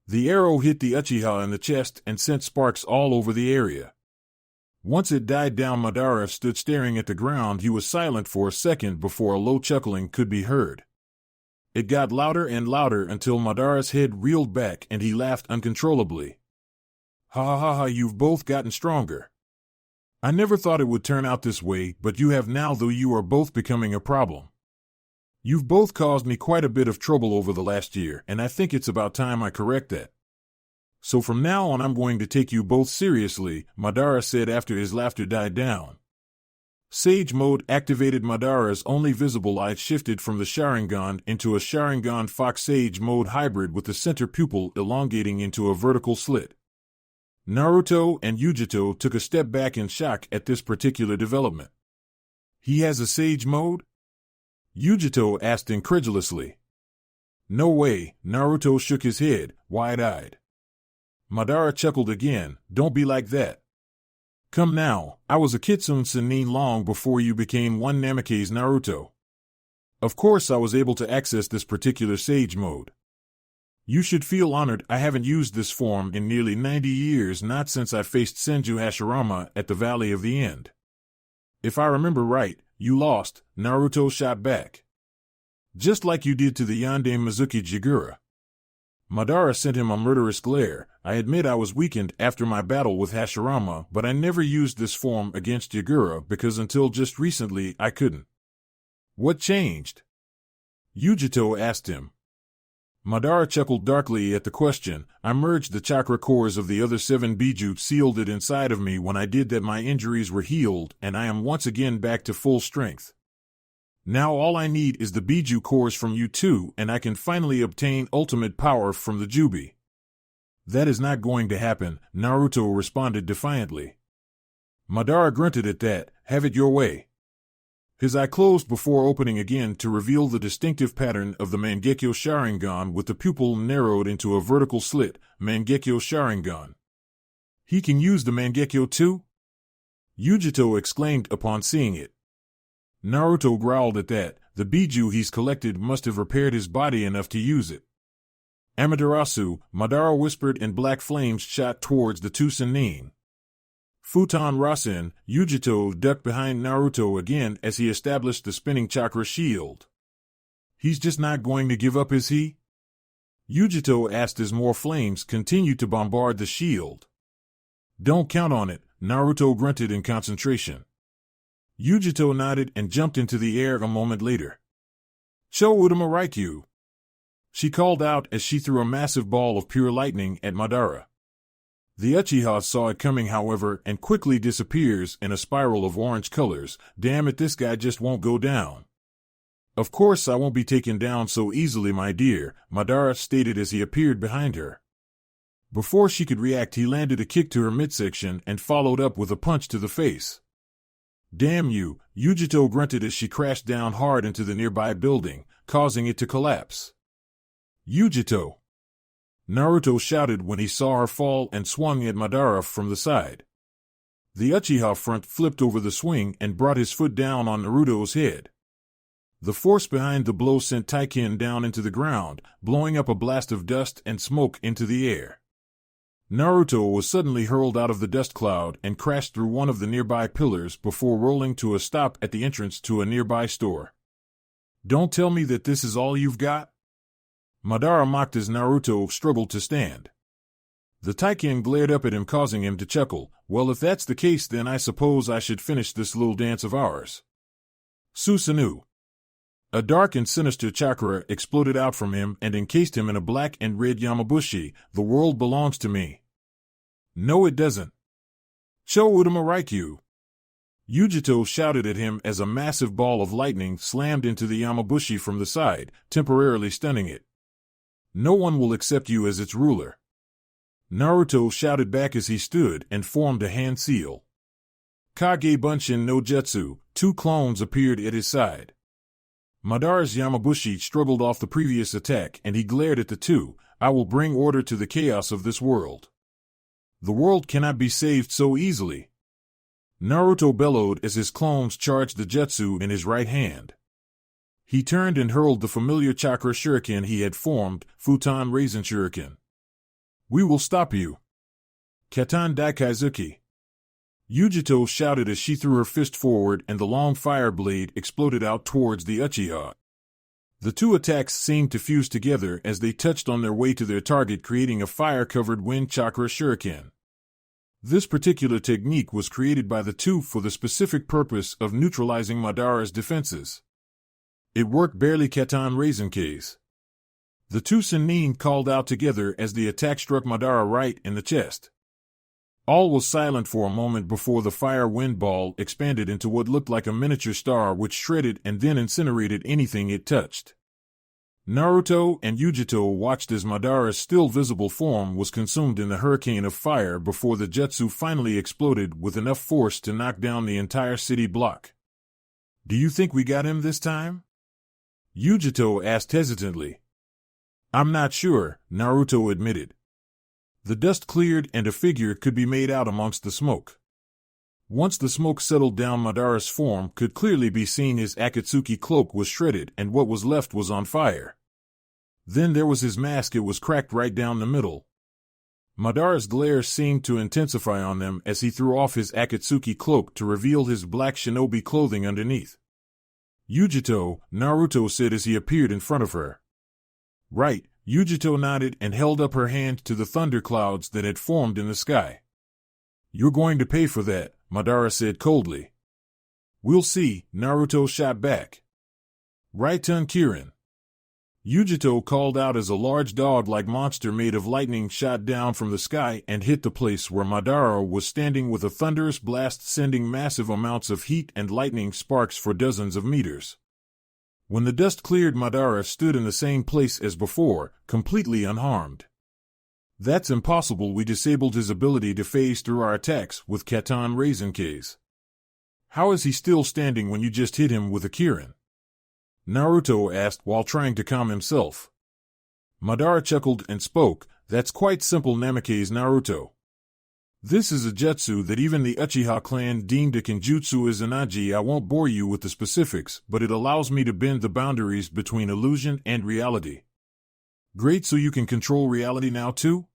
The arrow hit the Uchiha in the chest and sent sparks all over the area. Once it died down, Madara stood staring at the ground. He was silent for a second before a low chuckling could be heard. It got louder and louder until Madara's head reeled back and he laughed uncontrollably. Ha ha ha ha, you've both gotten stronger. I never thought it would turn out this way, but you have now, though you are both becoming a problem. You've both caused me quite a bit of trouble over the last year, and I think it's about time I correct that. So from now on I'm going to take you both seriously, Madara said after his laughter died down. Sage mode activated. Madara's only visible eye shifted from the Sharingan into a Sharingan Fox Sage mode hybrid with the center pupil elongating into a vertical slit. Naruto and Yujito took a step back in shock at this particular development. He has a Sage mode? Yujito asked incredulously. No way, Naruto shook his head, wide-eyed. Madara chuckled again, don't be like that. Come now, I was a Kitsune Sennin long before you became one Namikaze Naruto. Of course I was able to access this particular Sage mode. You should feel honored. I haven't used this form in nearly 90 years, not since I faced Senju Hashirama at the Valley of the End. If I remember right, you lost, Naruto shot back. Just like you did to the Yondaime Mizuki Jigura. Madara sent him a murderous glare. I admit I was weakened after my battle with Hashirama, but I never used this form against Jigura because until just recently I couldn't. What changed? Yujito asked him. Madara chuckled darkly at the question. I merged the chakra cores of the other 7 Bijutsu, sealed it inside of me. When I did that, my injuries were healed, and I am once again back to full strength. Now all I need is the Bijutsu cores from you two, and I can finally obtain ultimate power from the Jubi. That is not going to happen, Naruto responded defiantly. Madara grunted at that. Have it your way. His eye closed before opening again to reveal the distinctive pattern of the Mangekyo Sharingan with the pupil narrowed into a vertical slit, Mangekyo Sharingan. He can use the Mangekyo too? Yujito exclaimed upon seeing it. Naruto growled at that. The Bijutsu he's collected must have repaired his body enough to use it. Amaterasu, Madara whispered, and black flames shot towards the two Sennin. Futon Rasen, Yujito ducked behind Naruto again as he established the spinning chakra shield. He's just not going to give up, is he? Yujito asked as more flames continued to bombard the shield. Don't count on it, Naruto grunted in concentration. Yujito nodded and jumped into the air a moment later. Cho Udama Raikyu! She called out as she threw a massive ball of pure lightning at Madara. The Uchiha saw it coming, however, and quickly disappears in a spiral of orange colors. Damn it, this guy just won't go down. Of course I won't be taken down so easily, my dear, Madara stated as he appeared behind her. Before she could react, he landed a kick to her midsection and followed up with a punch to the face. Damn you, Yujito grunted as she crashed down hard into the nearby building, causing it to collapse. Yujito! Naruto shouted when he saw her fall and swung at Madara from the side. The Uchiha front flipped over the swing and brought his foot down on Naruto's head. The force behind the blow sent Taiken down into the ground, blowing up a blast of dust and smoke into the air. Naruto was suddenly hurled out of the dust cloud and crashed through one of the nearby pillars before rolling to a stop at the entrance to a nearby store. "Don't tell me that this is all you've got?" Madara mocked as Naruto struggled to stand. The Taiken glared up at him, causing him to chuckle. "Well, if that's the case, then I suppose I should finish this little dance of ours." Susanoo. A dark and sinister chakra exploded out from him and encased him in a black and red yamabushi. "The world belongs to me." "No, it doesn't." "Cho Udama Raikyu." Yujito shouted at him as a massive ball of lightning slammed into the yamabushi from the side, temporarily stunning it. "No one will accept you as its ruler." Naruto shouted back as he stood and formed a hand seal. Kage Bunshin no Jutsu, 2 clones appeared at his side. Madara's yamabushi struggled off the previous attack and he glared at the two. "I will bring order to the chaos of this world. The world cannot be saved so easily." Naruto bellowed as his clones charged the jutsu in his right hand. He turned and hurled the familiar chakra shuriken he had formed, Futon Raisin Shuriken. "We will stop you." Katan Daikaizuki. Yujito shouted as she threw her fist forward and the long fire blade exploded out towards the Uchiha. The two attacks seemed to fuse together as they touched on their way to their target, creating a fire-covered wind chakra shuriken. This particular technique was created by the two for the specific purpose of neutralizing Madara's defenses. It worked barely. Katan Raisin-Case. The two Sennin called out together as the attack struck Madara right in the chest. All was silent for a moment before the fire wind ball expanded into what looked like a miniature star which shredded and then incinerated anything it touched. Naruto and Yujito watched as Madara's still visible form was consumed in the hurricane of fire before the jutsu finally exploded with enough force to knock down the entire city block. "Do you think we got him this time?" Yujito asked hesitantly. "I'm not sure," Naruto admitted. The dust cleared and a figure could be made out amongst the smoke. Once the smoke settled down, Madara's form could clearly be seen. His Akatsuki cloak was shredded and what was left was on fire. Then there was his mask. It was cracked right down the middle. Madara's glare seemed to intensify on them as he threw off his Akatsuki cloak to reveal his black shinobi clothing underneath. "Yujito," Naruto said as he appeared in front of her. "Right." Yujito nodded and held up her hand to the thunderclouds that had formed in the sky. "You're going to pay for that," Madara said coldly. "We'll see," Naruto shot back. "Raitun Kirin." Yujito called out as a large dog-like monster made of lightning shot down from the sky and hit the place where Madara was standing with a thunderous blast, sending massive amounts of heat and lightning sparks for dozens of meters. When the dust cleared, Madara stood in the same place as before, completely unharmed. "That's impossible. We disabled his ability to phase through our attacks with Katan Raisin-Case. How is he still standing when you just hit him with a Kirin?" Naruto asked while trying to calm himself. Madara chuckled and spoke. "That's quite simple, Namikaze Naruto. This is a jutsu that even the Uchiha clan deemed a kenjutsu izanaji. I won't bore you with the specifics, but it allows me to bend the boundaries between illusion and reality." "Great, so you can control reality now too?"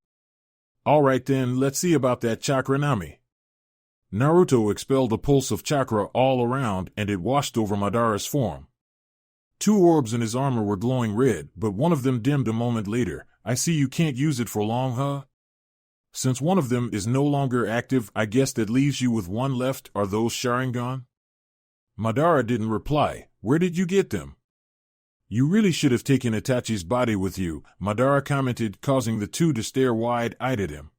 "All right then, let's see about that chakra Nami." Naruto expelled a pulse of chakra all around and it washed over Madara's form. 2 orbs in his armor were glowing red, but one of them dimmed a moment later. "I see you can't use it for long, huh? Since one of them is no longer active, I guess that leaves you with one left. Are those Sharingan?" Madara didn't reply. "Where did you get them?" "You really should have taken Itachi's body with you," Madara commented, causing the two to stare wide-eyed at him.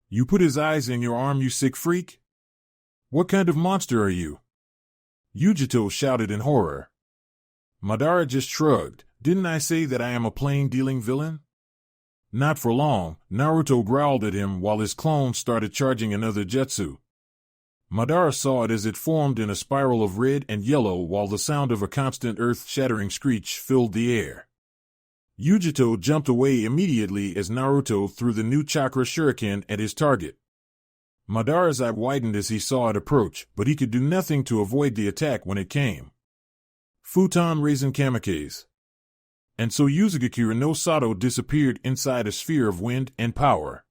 "You put his eyes in your arm, you sick freak? What kind of monster are you?" Yujito shouted in horror. Madara just shrugged. "Didn't I say that I am a plain-dealing villain?" "Not for long," Naruto growled at him while his clone started charging another jutsu. Madara saw it as it formed in a spiral of red and yellow while the sound of a constant earth-shattering screech filled the air. Yujito jumped away immediately as Naruto threw the new chakra shuriken at his target. Madara's eye widened as he saw it approach, but he could do nothing to avoid the attack when it came. Futon Raisin Kamikaze. And so Yuzugakure no Sato disappeared inside a sphere of wind and power.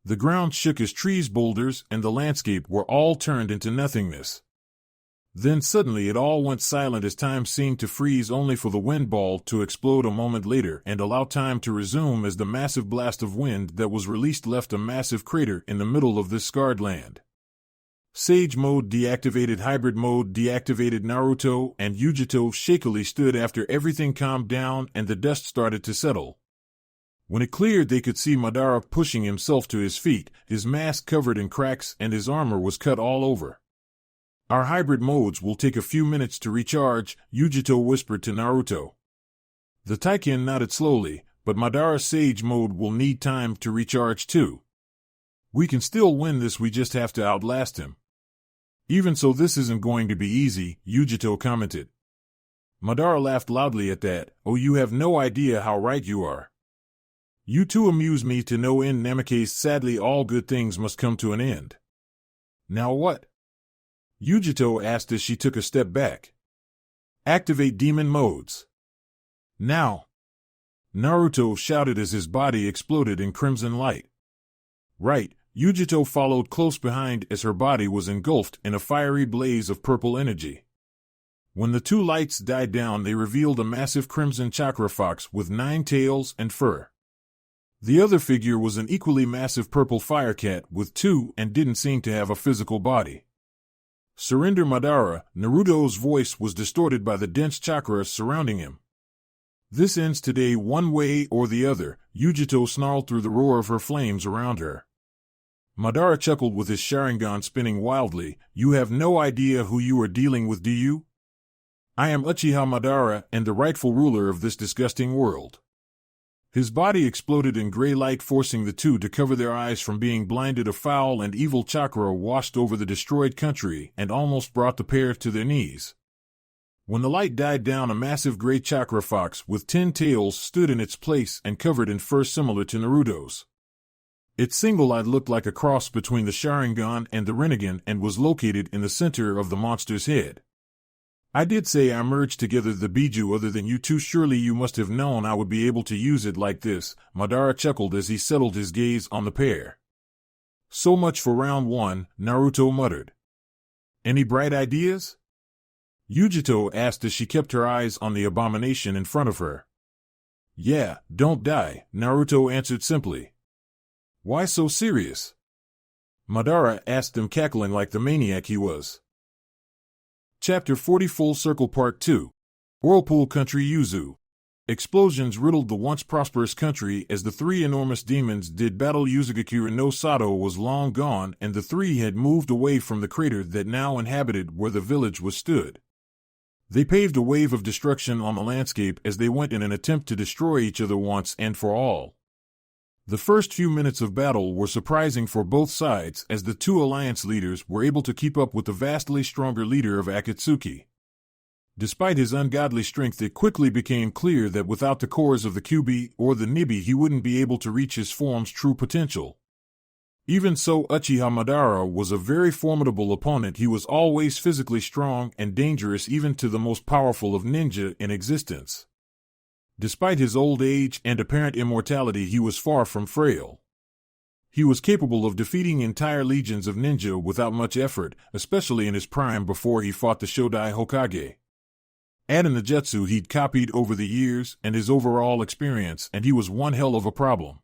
The ground shook as trees, boulders, and the landscape were all turned into nothingness. Then suddenly it all went silent as time seemed to freeze, only for the wind ball to explode a moment later and allow time to resume as the massive blast of wind that was released left a massive crater in the middle of this scarred land. Sage mode deactivated, hybrid mode deactivated. Naruto and Yujito shakily stood after everything calmed down and the dust started to settle. When it cleared, they could see Madara pushing himself to his feet, his mask covered in cracks and his armor was cut all over. Our hybrid modes will take a few minutes to recharge, Yujito whispered to Naruto. The Taiken nodded slowly, but Madara's Sage mode will need time to recharge too. We can still win this, we just have to outlast him. Even so, this isn't going to be easy, Yujito commented. Madara laughed loudly at that. Oh, you have no idea how right you are. You two amuse me to no end. Namikaze, sadly all good things must come to an end. Now what? Yujito asked as she took a step back. Activate demon modes. Now. Naruto shouted as his body exploded in crimson light. Right, Yujito followed close behind as her body was engulfed in a fiery blaze of purple energy. When the two lights died down, they revealed a massive crimson chakra fox with 9 tails and fur. The other figure was an equally massive purple fire cat with 2 and didn't seem to have a physical body. Surrender, Madara. Naruto's voice was distorted by the dense chakra surrounding him. This ends today one way or the other, Yujito snarled through the roar of her flames around her. Madara chuckled with his Sharingan spinning wildly. You have no idea who you are dealing with, do you? I am Uchiha Madara and the rightful ruler of this disgusting world. His body exploded in gray light, forcing the two to cover their eyes from being blinded. A foul and evil chakra washed over the destroyed country and almost brought the pair to their knees. When the light died down, a massive gray chakra fox with 10 tails stood in its place and covered in fur similar to Naruto's. Its single eye looked like a cross between the Sharingan and the Rinnegan and was located in the center of the monster's head. I did say I merged together the Biju. Other than you two, surely you must have known I would be able to use it like this. Madara chuckled as he settled his gaze on the pair. So much for round 1, Naruto muttered. Any bright ideas? Yujito asked as she kept her eyes on the abomination in front of her. Yeah, don't die, Naruto answered simply. Why so serious? Madara asked him, cackling like the maniac he was. Chapter 40 Full Circle Part 2. Whirlpool Country Yuzu. Explosions riddled the once prosperous country as the 3 enormous demons did battle. Yuzugakure no Sato was long gone and the 3 had moved away from the crater that now inhabited where the village was stood. They paved a wave of destruction on the landscape as they went in an attempt to destroy each other once and for all. The first few minutes of battle were surprising for both sides as the 2 alliance leaders were able to keep up with the vastly stronger leader of Akatsuki. Despite his ungodly strength, it quickly became clear that without the cores of the Kyuubi or the Nibi, he wouldn't be able to reach his form's true potential. Even so, Uchiha Madara was a very formidable opponent. He was always physically strong and dangerous even to the most powerful of ninja in existence. Despite his old age and apparent immortality, he was far from frail. He was capable of defeating entire legions of ninja without much effort, especially in his prime before he fought the Shodai Hokage. Add in the jutsu he'd copied over the years and his overall experience, and he was one hell of a problem.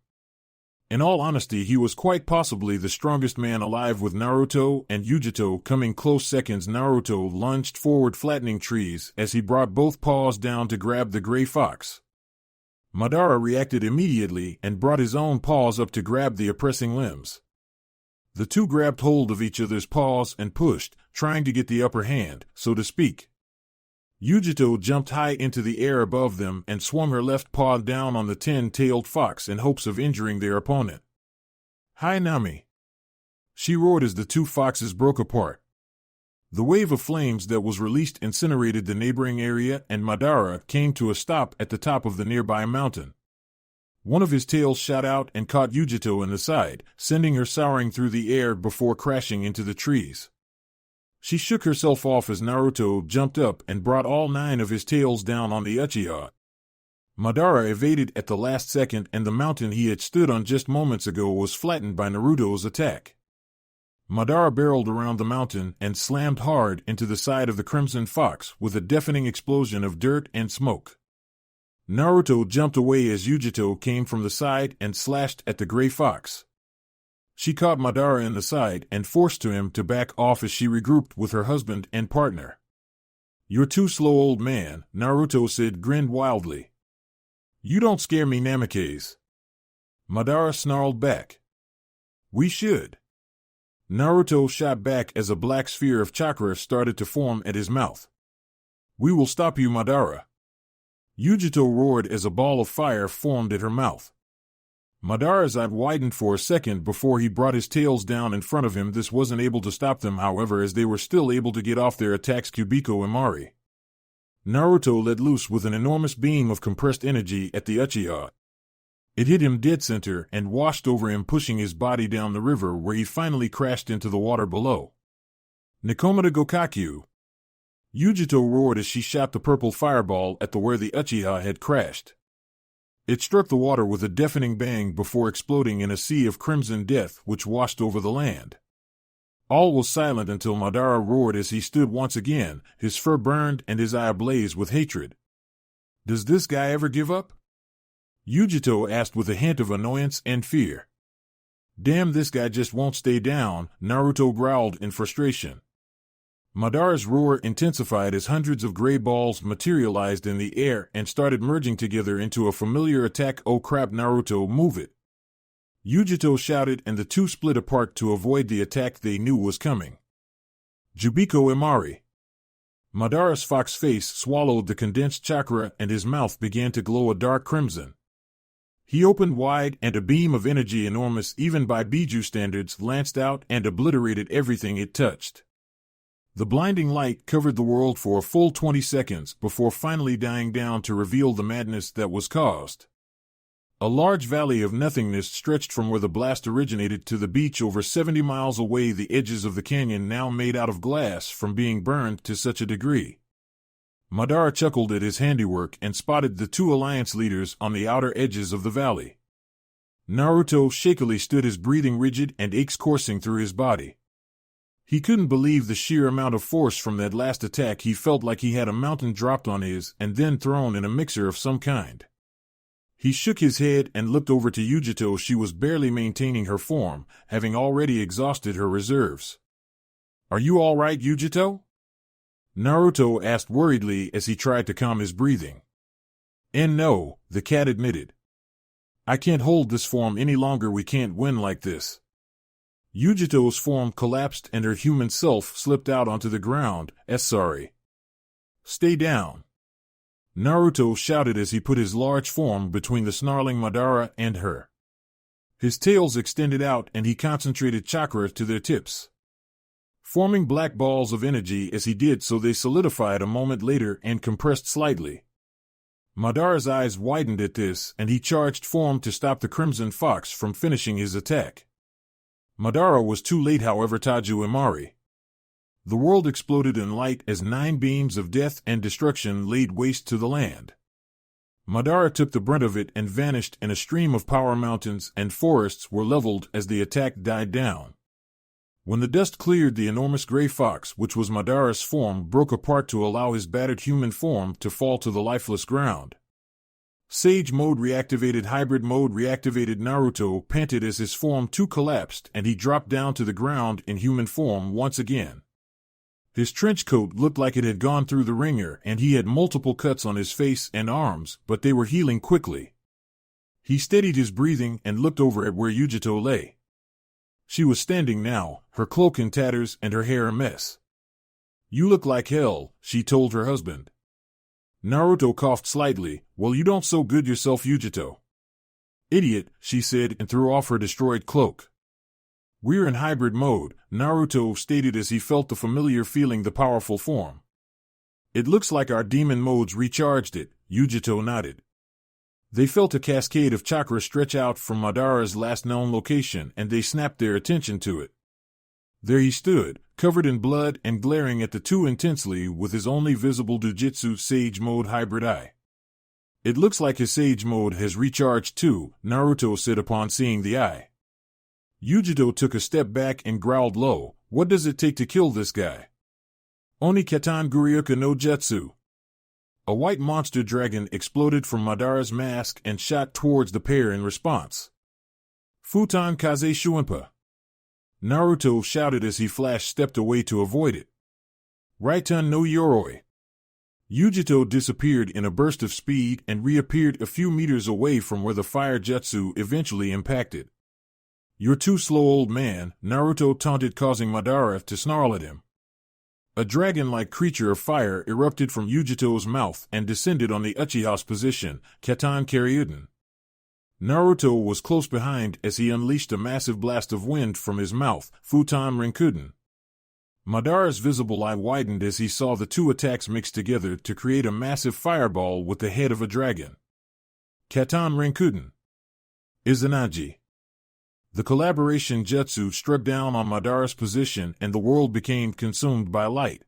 In all honesty, he was quite possibly the strongest man alive, with Naruto and Yujito coming close seconds. Naruto lunged forward, flattening trees as he brought both paws down to grab the gray fox. Madara reacted immediately and brought his own paws up to grab the oppressing limbs. The two grabbed hold of each other's paws and pushed, trying to get the upper hand, so to speak. Yujito jumped high into the air above them and swung her left paw down on the 10-tailed fox in hopes of injuring their opponent. "Hi, Nami!" she roared as the 2 foxes broke apart. The wave of flames that was released incinerated the neighboring area, and Madara came to a stop at the top of the nearby mountain. One of his tails shot out and caught Yujito in the side, sending her soaring through the air before crashing into the trees. She shook herself off as Naruto jumped up and brought all 9 of his tails down on the Uchiha. Madara evaded at the last second, and the mountain he had stood on just moments ago was flattened by Naruto's attack. Madara barreled around the mountain and slammed hard into the side of the Crimson Fox with a deafening explosion of dirt and smoke. Naruto jumped away as Yujito came from the side and slashed at the Gray Fox. She caught Madara in the side and forced him to back off as she regrouped with her husband and partner. "You're too slow, old man," Naruto said, grinned wildly. "You don't scare me, Namikaze." Madara snarled back. "We should." Naruto shot back as a black sphere of chakra started to form at his mouth. "We will stop you, Madara." Yujito roared as a ball of fire formed at her mouth. Madara's eye widened for a second before he brought his tails down in front of him. This wasn't able to stop them, however, as they were still able to get off their attacks. Kubiko Imari. Naruto let loose with an enormous beam of compressed energy at the Uchiha. It hit him dead center and washed over him, pushing his body down the river, where he finally crashed into the water below. "Nikomata Gokakyu!" Yujito roared as she shot the purple fireball at where the Uchiha had crashed. It struck the water with a deafening bang before exploding in a sea of crimson death which washed over the land. All was silent until Madara roared as he stood once again, his fur burned and his eye ablaze with hatred. "Does this guy ever give up?" Yujito asked with a hint of annoyance and fear. "Damn, this guy just won't stay down," Naruto growled in frustration. Madara's roar intensified as hundreds of gray balls materialized in the air and started merging together into a familiar attack. "Oh crap, Naruto, move it!" Yujito shouted, and the two split apart to avoid the attack they knew was coming. "Jubiko Imari!" Madara's fox face swallowed the condensed chakra and his mouth began to glow a dark crimson. He opened wide and a beam of energy enormous even by Biju standards lanced out and obliterated everything it touched. The blinding light covered the world for a full 20 seconds before finally dying down to reveal the madness that was caused. A large valley of nothingness stretched from where the blast originated to the beach over 70 miles away, the edges of the canyon now made out of glass from being burned to such a degree. Madara chuckled at his handiwork and spotted the 2 alliance leaders on the outer edges of the valley. Naruto shakily stood, his breathing rigid and aches coursing through his body. He couldn't believe the sheer amount of force from that last attack. He felt like he had a mountain dropped on his and then thrown in a mixer of some kind. He shook his head and looked over to Yujito. She was barely maintaining her form, having already exhausted her reserves. "Are you all right, Yujito?" Naruto asked worriedly as he tried to calm his breathing. "And no," the cat admitted. "I can't hold this form any longer. We can't win like this." Yujito's form collapsed and her human self slipped out onto the ground. "Sorry." "Stay down," Naruto shouted as he put his large form between the snarling Madara and her. His tails extended out and he concentrated chakra to their tips, forming black balls of energy. As he did so, they solidified a moment later and compressed slightly. Madara's eyes widened at this, and he charged form to stop the Crimson Fox from finishing his attack. Madara was too late, however. Taju Imari. The world exploded in light as 9 beams of death and destruction laid waste to the land. Madara took the brunt of it and vanished in a stream of power. Mountains and forests were leveled as the attack died down. When the dust cleared, the enormous gray fox, which was Madara's form, broke apart to allow his battered human form to fall to the lifeless ground. Sage mode reactivated. Hybrid mode reactivated. Naruto panted as his form too collapsed and he dropped down to the ground in human form once again. His trench coat looked like it had gone through the ringer and he had multiple cuts on his face and arms, but they were healing quickly. He steadied his breathing and looked over at where Yujito lay. She was standing now, her cloak in tatters and her hair a mess. "You look like hell," she told her husband. Naruto coughed slightly. "Well, you don't so good yourself, Yujito." "Idiot," she said and threw off her destroyed cloak. "We're in hybrid mode," Naruto stated as he felt the familiar feeling, the powerful form. "It looks like our demon modes recharged it," Yujito nodded. They felt a cascade of chakra stretch out from Madara's last known location, and they snapped their attention to it. There he stood, covered in blood and glaring at the two intensely with his only visible Jujutsu Sage Mode hybrid eye. It looks like his Sage Mode has recharged too, Naruto said upon seeing the eye. Yujito took a step back and growled low, "What does it take to kill this guy?" "Oni Katan Guryuka no Jutsu." A white monster dragon exploded from Madara's mask and shot towards the pair in response. "Futon Kaze Shuinpa." Naruto shouted as he flash-stepped away to avoid it. "Raitun no Yoroi." Yujito disappeared in a burst of speed and reappeared a few meters away from where the fire jutsu eventually impacted. "You're too slow, old man," Naruto taunted, causing Madara to snarl at him. A dragon-like creature of fire erupted from Yujito's mouth and descended on the Uchiha's position, Katan Karyuden. Naruto was close behind as he unleashed a massive blast of wind from his mouth, Futon Rinkuden. Madara's visible eye widened as he saw the two attacks mixed together to create a massive fireball with the head of a dragon. Katan Rinkuden. Izanagi. The collaboration jutsu struck down on Madara's position and the world became consumed by light.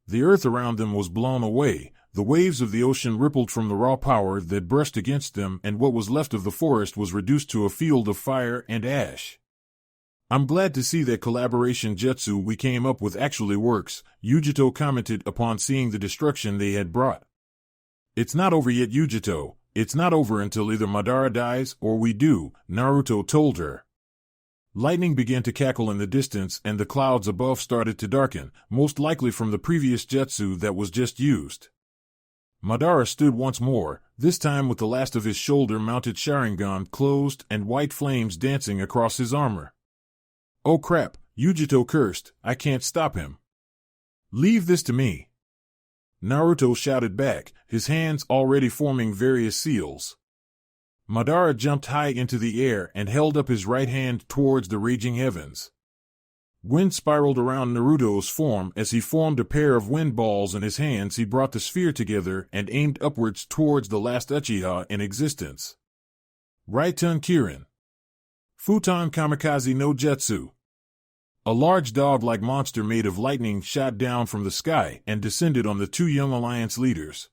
The earth around them was blown away, the waves of the ocean rippled from the raw power that brushed against them, and what was left of the forest was reduced to a field of fire and ash. "I'm glad to see that collaboration jutsu we came up with actually works," Yujito commented upon seeing the destruction they had brought. "It's not over yet, Yujito. It's not over until either Madara dies or we do," Naruto told her. Lightning began to cackle in the distance and the clouds above started to darken, most likely from the previous jutsu that was just used. Madara stood once more, this time with the last of his shoulder-mounted Sharingan closed and white flames dancing across his armor. "Oh crap," Yujito cursed, "I can't stop him." "Leave this to me," Naruto shouted back, his hands already forming various seals. Madara jumped high into the air and held up his right hand towards the raging heavens. Wind spiraled around Naruto's form as he formed a pair of wind balls in his hands. He brought the sphere together and aimed upwards towards the last Uchiha in existence. Raitun Kirin. Futon Kamikaze no Jutsu. A large dog-like monster made of lightning shot down from the sky and descended on the two young alliance leaders.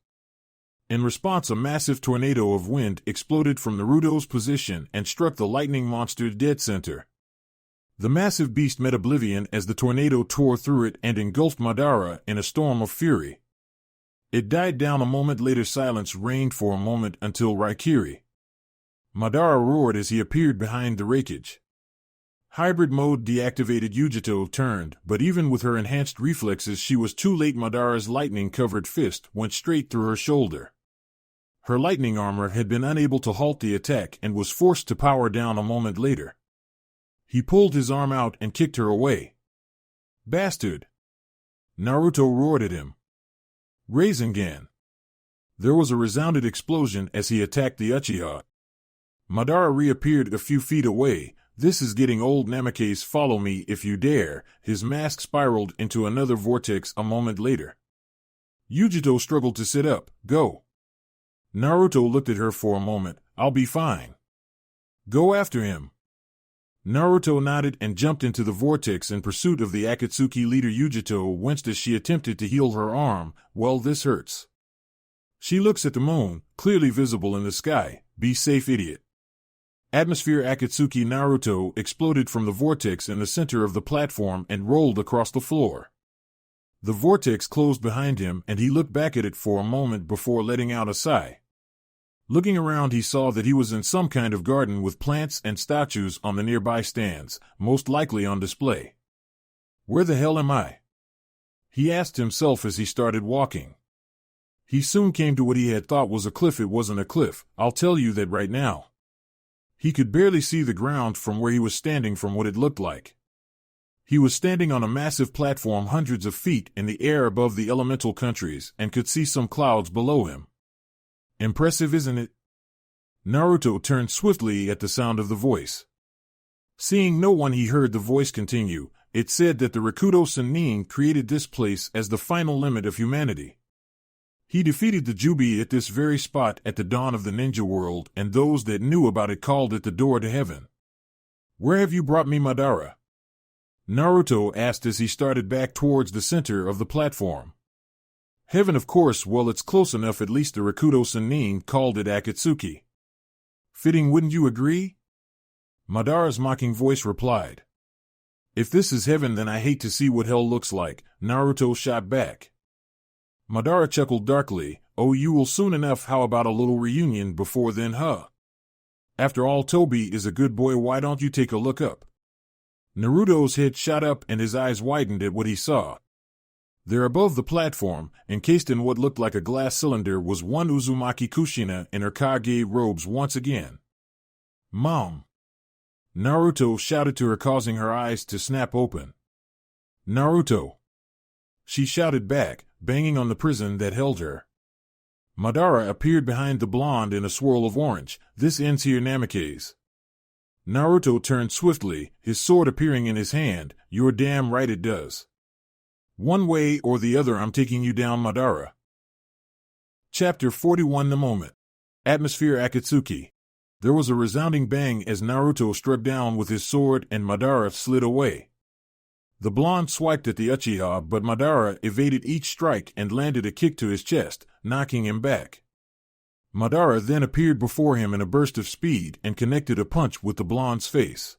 In response, a massive tornado of wind exploded from Naruto's position and struck the lightning monster dead center. The massive beast met oblivion as the tornado tore through it and engulfed Madara in a storm of fury. It died down a moment later. Silence reigned for a moment until Raikiri. Madara roared as he appeared behind the wreckage. Hybrid mode deactivated. Yujito turned, but even with her enhanced reflexes she was too late. Madara's lightning-covered fist went straight through her shoulder. Her lightning armor had been unable to halt the attack and was forced to power down a moment later. He pulled his arm out and kicked her away. "Bastard!" Naruto roared at him. "Rasengan!" There was a resounding explosion as he attacked the Uchiha. Madara reappeared a few feet away. "This is getting old, Namikaze, follow me if you dare." His mask spiraled into another vortex a moment later. Yujito struggled to sit up. "Go." Naruto looked at her for a moment. "I'll be fine." "Go after him." Naruto nodded and jumped into the vortex in pursuit of the Akatsuki leader. Yujito winced as she attempted to heal her arm. "Well, this hurts." She looks at the moon, clearly visible in the sky. "Be safe, idiot." Atmosphere. Akatsuki. Naruto exploded from the vortex in the center of the platform and rolled across the floor. The vortex closed behind him and he looked back at it for a moment before letting out a sigh. Looking around, he saw that he was in some kind of garden with plants and statues on the nearby stands, most likely on display. "Where the hell am I?" he asked himself as he started walking. He soon came to what he had thought was a cliff. It wasn't a cliff, I'll tell you that right now. He could barely see the ground from where he was standing from what it looked like. He was standing on a massive platform hundreds of feet in the air above the elemental countries and could see some clouds below him. Impressive, isn't it? Naruto turned swiftly at the sound of the voice. Seeing no one, he heard the voice continue. It said that the Rikudo Sennin created this place as the final limit of humanity. He defeated the Jubi at this very spot at the dawn of the ninja world, and those that knew about it called it the door to heaven. Where have you brought me, Madara? Naruto asked as he started back towards the center of the platform. Heaven, of course. Well, it's close enough. At least the Rakuto Sennin called it Akatsuki. Fitting, wouldn't you agree? Madara's mocking voice replied. If this is heaven, then I hate to see what hell looks like, Naruto shot back. Madara chuckled darkly. Oh, you will soon enough. How about a little reunion before then, huh? After all, Toby is a good boy. Why don't you take a look up? Naruto's head shot up and his eyes widened at what he saw. There above the platform, encased in what looked like a glass cylinder, was one Uzumaki Kushina in her Kage robes once again. Mom! Naruto shouted to her, causing her eyes to snap open. Naruto! She shouted back, banging on the prison that held her. Madara appeared behind the blonde in a swirl of orange. This ends here, Namikaze. Naruto turned swiftly, his sword appearing in his hand. You're damn right it does. One way or the other, I'm taking you down, Madara. Chapter 41. The moment. Atmosphere Akatsuki. There was a resounding bang as Naruto struck down with his sword and Madara slid away. The blonde swiped at the Uchiha, but Madara evaded each strike and landed a kick to his chest, knocking him back. Madara then appeared before him in a burst of speed and connected a punch with the blonde's face.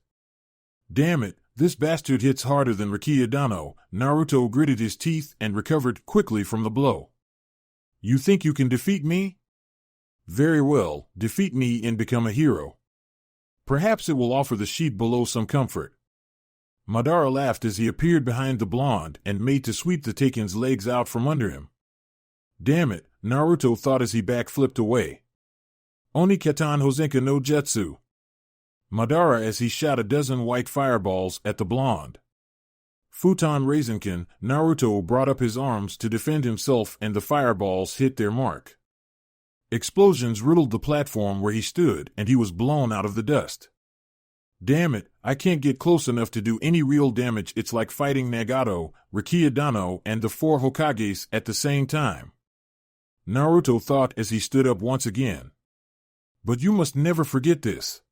Damn it, this bastard hits harder than Rikidano. Naruto gritted his teeth and recovered quickly from the blow. You think you can defeat me? Very well, defeat me and become a hero. Perhaps it will offer the sheep below some comfort. Madara laughed as he appeared behind the blonde and made to sweep the Teiken's legs out from under him. Damn it, Naruto thought as he backflipped away. Oni-katan Hosenka no Jutsu. Madara as he shot a dozen white fireballs at the blonde. Futon Rasengan, Naruto brought up his arms to defend himself and the fireballs hit their mark. Explosions riddled the platform where he stood and he was blown out of the dust. Damn it, I can't get close enough to do any real damage. It's like fighting Nagato, Rikidano, and the four Hokages at the same time. Naruto thought as he stood up once again. But you must never forget this.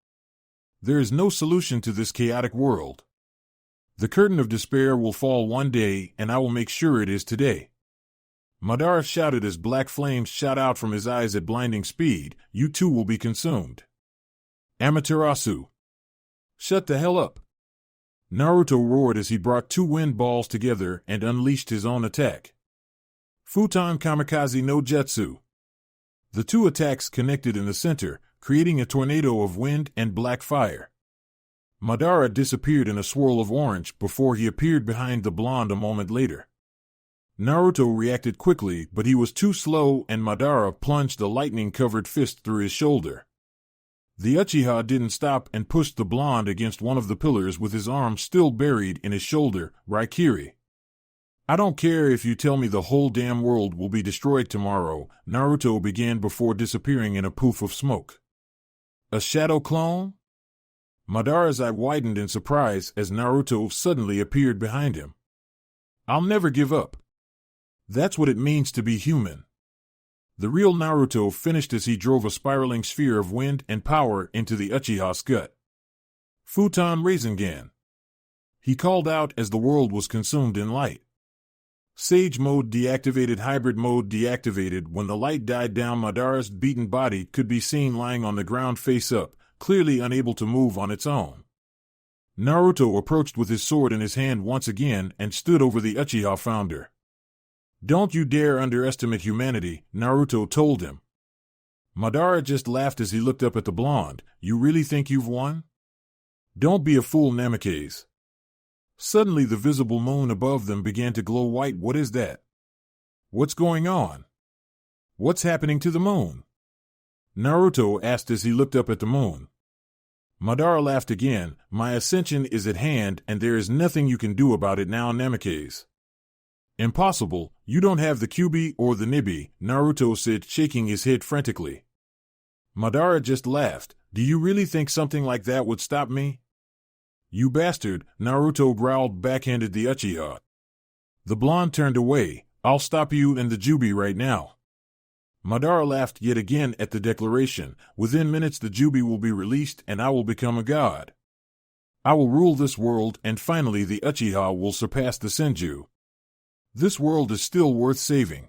There is no solution to this chaotic world. The curtain of despair will fall one day, and I will make sure it is today. Madara shouted as black flames shot out from his eyes at blinding speed. You too will be consumed. Amaterasu. Shut the hell up. Naruto roared as he brought two wind balls together and unleashed his own attack. Futon Kamikaze no Jutsu. The two attacks connected in the center, creating a tornado of wind and black fire. Madara disappeared in a swirl of orange before he appeared behind the blonde a moment later. Naruto reacted quickly, but he was too slow and Madara plunged a lightning-covered fist through his shoulder. The Uchiha didn't stop and pushed the blonde against one of the pillars with his arm still buried in his shoulder. Raikiri. I don't care if you tell me the whole damn world will be destroyed tomorrow, Naruto began before disappearing in a poof of smoke. A shadow clone? Madara's eye widened in surprise as Naruto suddenly appeared behind him. I'll never give up. That's what it means to be human. The real Naruto finished as he drove a spiraling sphere of wind and power into the Uchiha's gut. Futon Rasengan. He called out as the world was consumed in light. Sage mode deactivated. Hybrid mode deactivated. When the light died down, Madara's beaten body could be seen lying on the ground face up, clearly unable to move on its own. Naruto approached with his sword in his hand once again and stood over the Uchiha founder. Don't you dare underestimate humanity, Naruto told him. Madara just laughed as he looked up at the blonde. You really think you've won? Don't be a fool, Namikaze. Suddenly the visible moon above them began to glow white. What is that? What's going on? What's happening to the moon? Naruto asked as he looked up at the moon. Madara laughed again. My ascension is at hand and there is nothing you can do about it now, Namikaze. Impossible, you don't have the Kyuubi or the Nibi, Naruto said, shaking his head frantically. Madara just laughed. Do you really think something like that would stop me? You bastard, Naruto growled, backhanded the Uchiha. The blonde turned away. I'll stop you and the Jubi right now. Madara laughed yet again at the declaration. Within minutes the Jubi will be released and I will become a god. I will rule this world and finally the Uchiha will surpass the Senju. This world is still worth saving.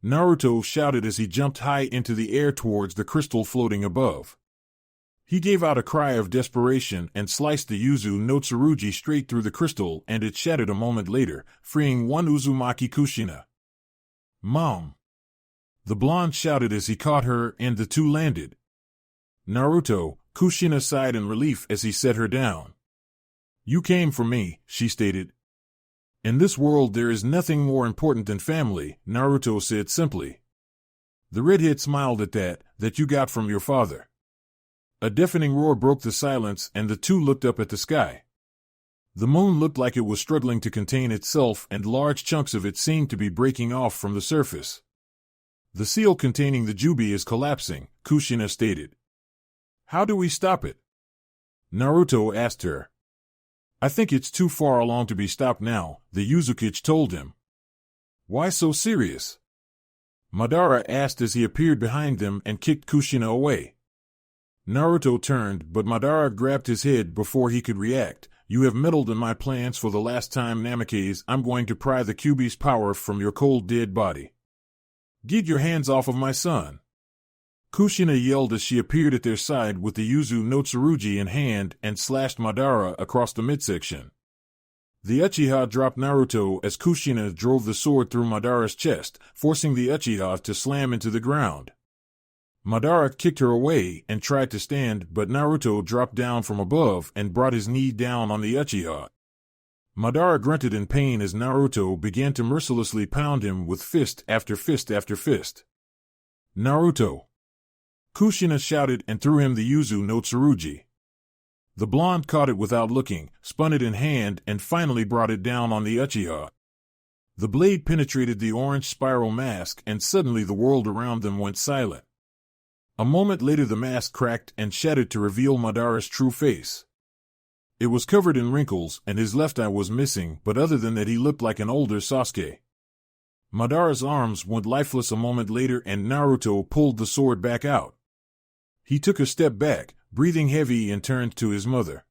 Naruto shouted as he jumped high into the air towards the crystal floating above. He gave out a cry of desperation and sliced the Yuzu no Tsurugi straight through the crystal, and it shattered a moment later, freeing one Uzumaki Kushina. "Mom!" The blonde shouted as he caught her, and the two landed. "Naruto," Kushina sighed in relief as he set her down. "You came for me," she stated. "In this world there is nothing more important than family," Naruto said simply. The redhead smiled at that you got from your father. A deafening roar broke the silence and the two looked up at the sky. The moon looked like it was struggling to contain itself and large chunks of it seemed to be breaking off from the surface. "The seal containing the Jubi is collapsing," Kushina stated. "How do we stop it?" Naruto asked her. "I think it's too far along to be stopped now," the Uzukage told him. "Why so serious?" Madara asked as he appeared behind them and kicked Kushina away. Naruto turned, but Madara grabbed his head before he could react. "You have meddled in my plans for the last time, Namikaze. I'm going to pry the Kyuubi's power from your cold dead body. Get your hands off of my son." Kushina yelled as she appeared at their side with the Yuzu no Tsurugi in hand and slashed Madara across the midsection. The Uchiha dropped Naruto as Kushina drove the sword through Madara's chest, forcing the Uchiha to slam into the ground. Madara kicked her away and tried to stand, but Naruto dropped down from above and brought his knee down on the Uchiha. Madara grunted in pain as Naruto began to mercilessly pound him with fist after fist after fist. "Naruto!" Kushina shouted and threw him the Yuzu no Tsurugi. The blonde caught it without looking, spun it in hand, and finally brought it down on the Uchiha. The blade penetrated the orange spiral mask, and suddenly the world around them went silent. A moment later the mask cracked and shattered to reveal Madara's true face. It was covered in wrinkles, and his left eye was missing, but other than that he looked like an older Sasuke. Madara's arms went lifeless a moment later and Naruto pulled the sword back out. He took a step back, breathing heavy, and turned to his mother.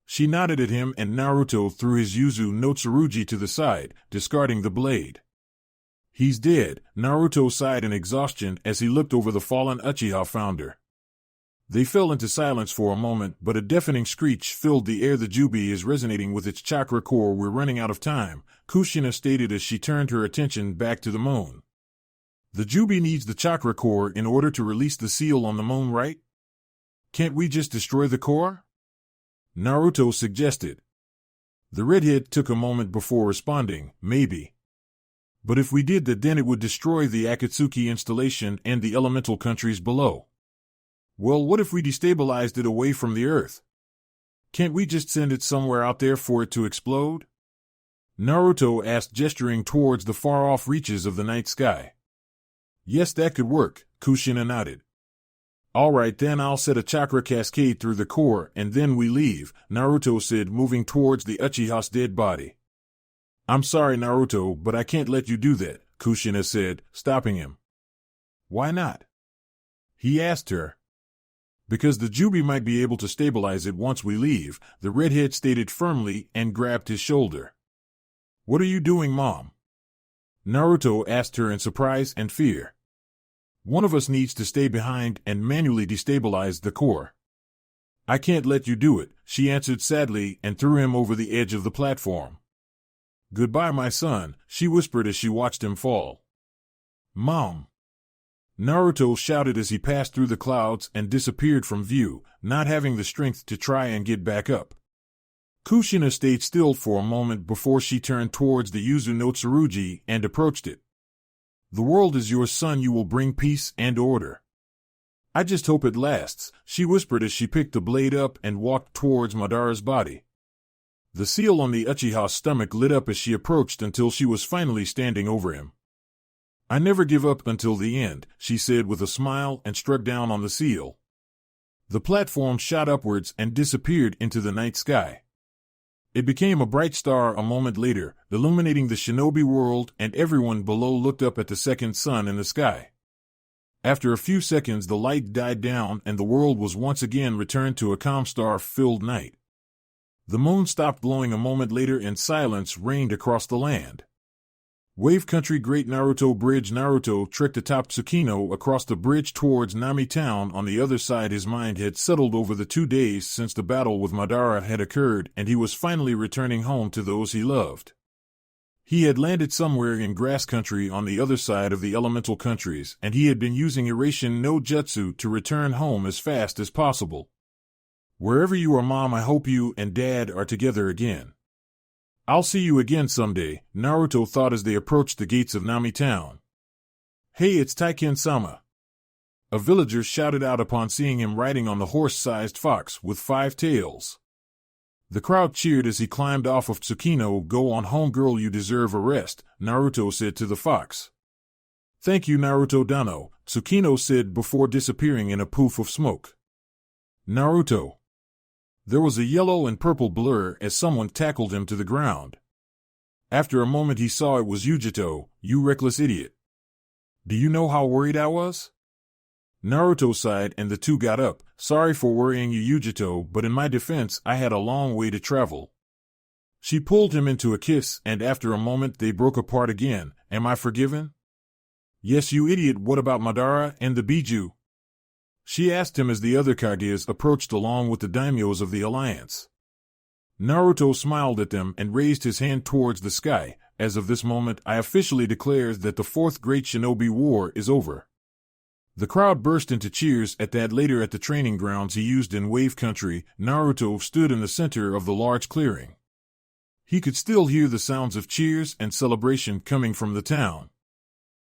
She nodded at him and Naruto threw his Yuzu no Tsurugi to the side, discarding the blade. "He's dead," Naruto sighed in exhaustion as he looked over the fallen Uchiha founder. They fell into silence for a moment, but a deafening screech filled the air. "The Jubi is resonating with its chakra core. We're running out of time," Kushina stated as she turned her attention back to the moon. "The Jubi needs the chakra core in order to release the seal on the moon, right? Can't we just destroy the core?" Naruto suggested. The redhead took a moment before responding, "Maybe. But if we did that, then it would destroy the Akatsuki installation and the elemental countries below. Well, what if we destabilized it away from the Earth? Can't we just send it somewhere out there for it to explode?" Naruto asked, gesturing towards the far-off reaches of the night sky. "Yes, that could work," Kushina nodded. "All right, then I'll set a chakra cascade through the core and then we leave," Naruto said, moving towards the Uchiha's dead body. "I'm sorry, Naruto, but I can't let you do that," Kushina said, stopping him. "Why not?" he asked her. "Because the Jubi might be able to stabilize it once we leave," the redhead stated firmly and grabbed his shoulder. "What are you doing, Mom?" Naruto asked her in surprise and fear. "One of us needs to stay behind and manually destabilize the core." "I can't let you do it," she answered sadly and threw him over the edge of the platform. "Goodbye, my son," she whispered as she watched him fall. "Mom!" Naruto shouted as he passed through the clouds and disappeared from view, not having the strength to try and get back up. Kushina stayed still for a moment before she turned towards the Yuzu no Tsurugi and approached it. "The world is yours, son. You will bring peace and order. I just hope it lasts," she whispered as she picked the blade up and walked towards Madara's body. The seal on the Uchiha's stomach lit up as she approached until she was finally standing over him. "I never give up until the end," she said with a smile and struck down on the seal. The platform shot upwards and disappeared into the night sky. It became a bright star a moment later, illuminating the shinobi world, and everyone below looked up at the second sun in the sky. After a few seconds, the light died down and the world was once again returned to a calm star-filled night. The moon stopped glowing a moment later and silence reigned across the land. Wave Country Great Naruto Bridge. Naruto trekked atop Tsukino across the bridge towards Nami Town. On the other side, his mind had settled over the 2 days since the battle with Madara had occurred, and he was finally returning home to those he loved. He had landed somewhere in Grass Country on the other side of the elemental countries, and he had been using Irasion no Jutsu to return home as fast as possible. Wherever you are, Mom, I hope you and Dad are together again. I'll see you again someday, Naruto thought as they approached the gates of Nami Town. Hey, it's Taiken-sama. A villager shouted out upon seeing him riding on the horse-sized fox with 5 tails. The crowd cheered as he climbed off of Tsukino. Go on home, girl, you deserve a rest, Naruto said to the fox. Thank you, Naruto Dano, Tsukino said before disappearing in a poof of smoke. Naruto. There was a yellow and purple blur as someone tackled him to the ground. After a moment he saw it was Yujito. You reckless idiot. Do you know how worried I was? Naruto sighed and the two got up. Sorry for worrying you, Yujito, but in my defense I had a long way to travel. She pulled him into a kiss and after a moment they broke apart again. Am I forgiven? Yes, you idiot. What about Madara and the Biju? She asked him as the other Kages approached along with the daimyos of the alliance. Naruto smiled at them and raised his hand towards the sky. As of this moment, I officially declare that the 4th Great Shinobi War is over. The crowd burst into cheers at that. Later at the training grounds he used in Wave Country, Naruto stood in the center of the large clearing. He could still hear the sounds of cheers and celebration coming from the town.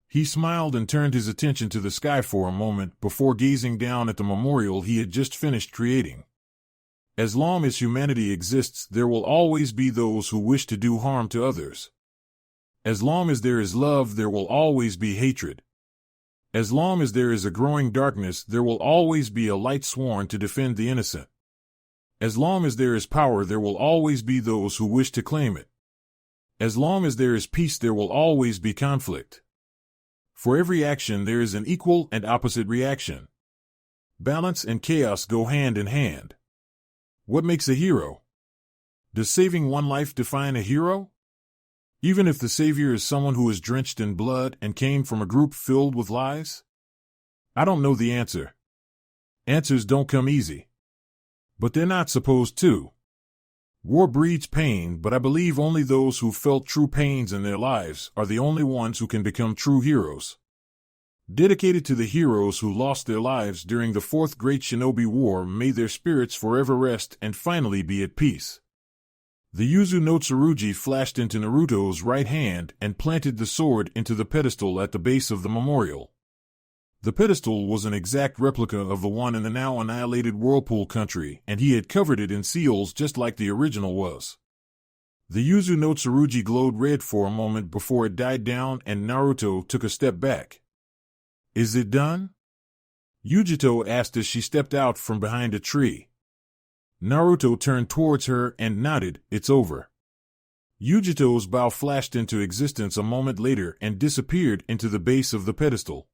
He smiled and turned his attention to the sky for a moment before gazing down at the memorial he had just finished creating. As long as humanity exists, there will always be those who wish to do harm to others. As long as there is love, there will always be hatred. As long as there is a growing darkness, there will always be a light sworn to defend the innocent. As long as there is power, there will always be those who wish to claim it. As long as there is peace, there will always be conflict. For every action, there is an equal and opposite reaction. Balance and chaos go hand in hand. What makes a hero? Does saving one life define a hero? Even if the savior is someone who is drenched in blood and came from a group filled with lies? I don't know the answer. Answers don't come easy. But they're not supposed to. War breeds pain, but I believe only those who felt true pains in their lives are the only ones who can become true heroes. Dedicated to the heroes who lost their lives during the 4th Great Shinobi War, may their spirits forever rest and finally be at peace. The Yuzu no Tsurugi flashed into Naruto's right hand and planted the sword into the pedestal at the base of the memorial. The pedestal was an exact replica of the one in the now annihilated Whirlpool Country, and he had covered it in seals just like the original was. The Yuzu no Tsurugi glowed red for a moment before it died down and Naruto took a step back. Is it done? Yujito asked as she stepped out from behind a tree. Naruto turned towards her and nodded. It's over. Yujito's bow flashed into existence a moment later and disappeared into the base of the pedestal.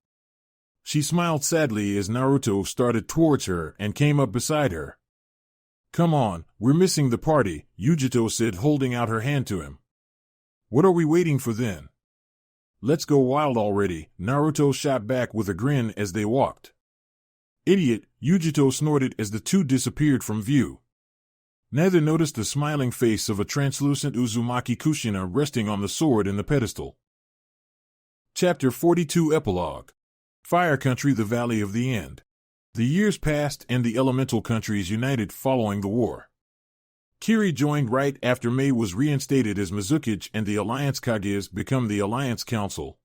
She smiled sadly as Naruto started towards her and came up beside her. Come on, we're missing the party, Yujito said, holding out her hand to him. What are we waiting for then? Let's go wild already, Naruto shot back with a grin as they walked. Idiot, Yujito snorted as the two disappeared from view. Neither noticed the smiling face of a translucent Uzumaki Kushina resting on the sword in the pedestal. Chapter 42 Epilogue. Fire Country, the Valley of the End. The years passed and the elemental countries united following the war. Kiri joined right after Mei was reinstated as Mizukage and the Alliance Kages become the Alliance Council.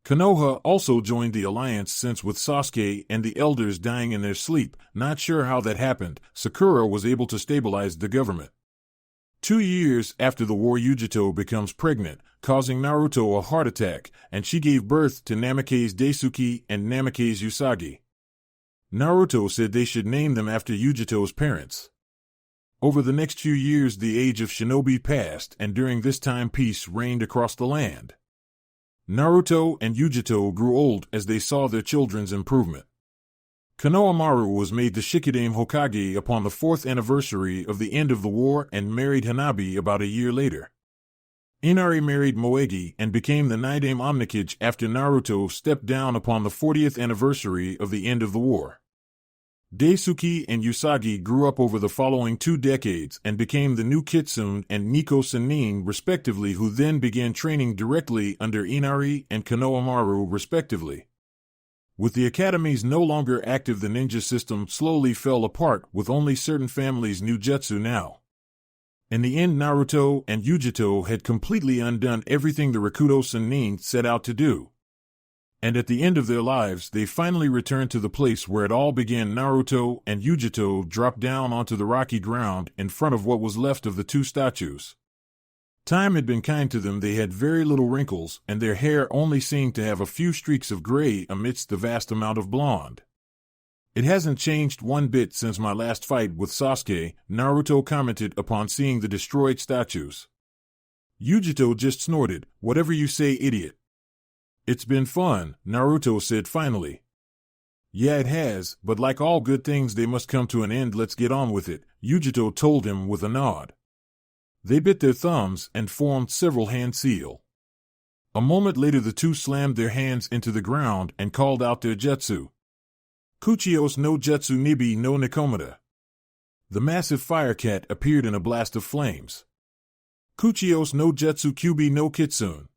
Konoha also joined the alliance since with Sasuke and the elders dying in their sleep, not sure how that happened, Sakura was able to stabilize the government. 2 years after the war, Yujito becomes pregnant, causing Naruto a heart attack, and she gave birth to Namikaze Daisuke and Namikaze Usagi. Naruto said they should name them after Yujito's parents. Over the next few years the age of shinobi passed, and during this time peace reigned across the land. Naruto and Yujito grew old as they saw their children's improvement. Konohamaru was made the Shikidame Hokage upon the 4th anniversary of the end of the war and married Hanabi about a year later. Inari married Moegi and became the Naidame Omnikage after Naruto stepped down upon the 40th anniversary of the end of the war. Daisuke and Usagi grew up over the following 2 decades and became the new Kitsune and Nico Sannin respectively, who then began training directly under Inari and Konohamaru respectively. With the academies no longer active, the ninja system slowly fell apart, with only certain families knew jutsu now. In the end, Naruto and Yujito had completely undone everything the Rakuto Sannin set out to do. And at the end of their lives, they finally returned to the place where it all began. Naruto and Yujito dropped down onto the rocky ground in front of what was left of the 2 statues. Time had been kind to them. They had very little wrinkles, and their hair only seemed to have a few streaks of gray amidst the vast amount of blonde. "It hasn't changed one bit since my last fight with Sasuke," Naruto commented upon seeing the destroyed statues. Yujito just snorted, "Whatever you say, idiot." "It's been fun," Naruto said finally. "Yeah, it has, but like all good things, they must come to an end. Let's get on with it," Yujito told him with a nod. They bit their thumbs and formed several hand seal. A moment later, the 2 slammed their hands into the ground and called out their jutsu. Kuchios no Jutsu Nibi no Nikomata. The massive fire cat appeared in a blast of flames. Kuchios no Jutsu Kyubi no Kitsune.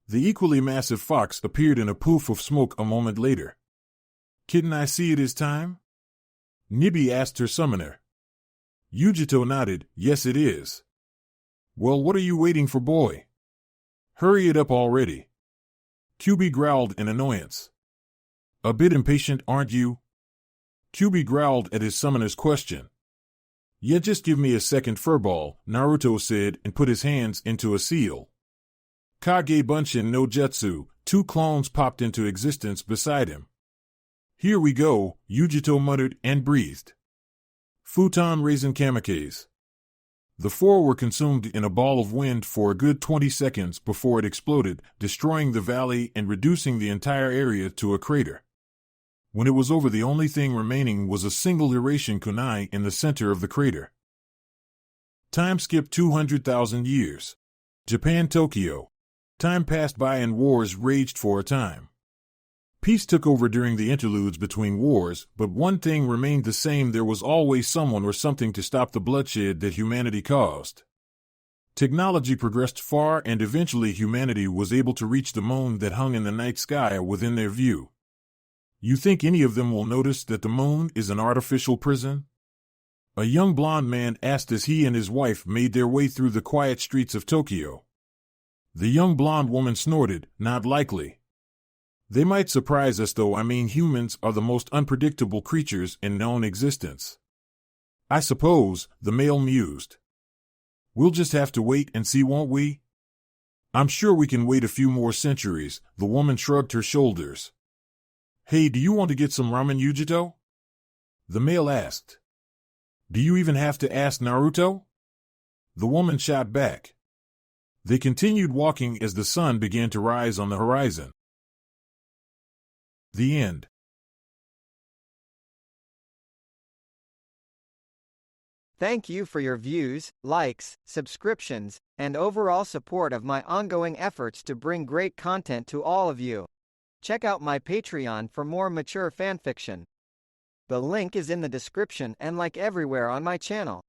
The equally massive fox appeared in a poof of smoke a moment later. "Couldn't I see it is time?" Nibi asked her summoner. Yujito nodded, "Yes it is." "Well, what are you waiting for, boy? Hurry it up already." Kyubi growled in annoyance. "A bit impatient, aren't you?" Kyubi growled at his summoner's question. "Yeah, just give me a second, furball," Naruto said and put his hands into a seal. Kage Bunshin no Jutsu, 2 clones popped into existence beside him. "Here we go," Yujito muttered and breathed. Futon Raisin Kamikaze. The 4 were consumed in a ball of wind for a good 20 seconds before it exploded, destroying the valley and reducing the entire area to a crater. When it was over, the only thing remaining was a single Hiraishin kunai in the center of the crater. Time skipped 200,000 years. Japan, Tokyo. Time passed by and wars raged for a time. Peace took over during the interludes between wars, but one thing remained the same: there was always someone or something to stop the bloodshed that humanity caused. Technology progressed far, and eventually humanity was able to reach the moon that hung in the night sky within their view. You think any of them will notice that the moon is an artificial prison? A young blonde man asked as he and his wife made their way through the quiet streets of Tokyo. The young blonde woman snorted, "Not likely. They might surprise us though. I mean, humans are the most unpredictable creatures in known existence." "I suppose," the male mused. "We'll just have to wait and see, won't we?" "I'm sure we can wait a few more centuries," the woman shrugged her shoulders. "Hey, do you want to get some ramen, Yujito?" the male asked. "Do you even have to ask, Naruto?" the woman shot back. They continued walking as the sun began to rise on the horizon. The end. Thank you for your views, likes, subscriptions, and overall support of my ongoing efforts to bring great content to all of you. Check out my Patreon for more mature fanfiction. The link is in the description and like everywhere on my channel.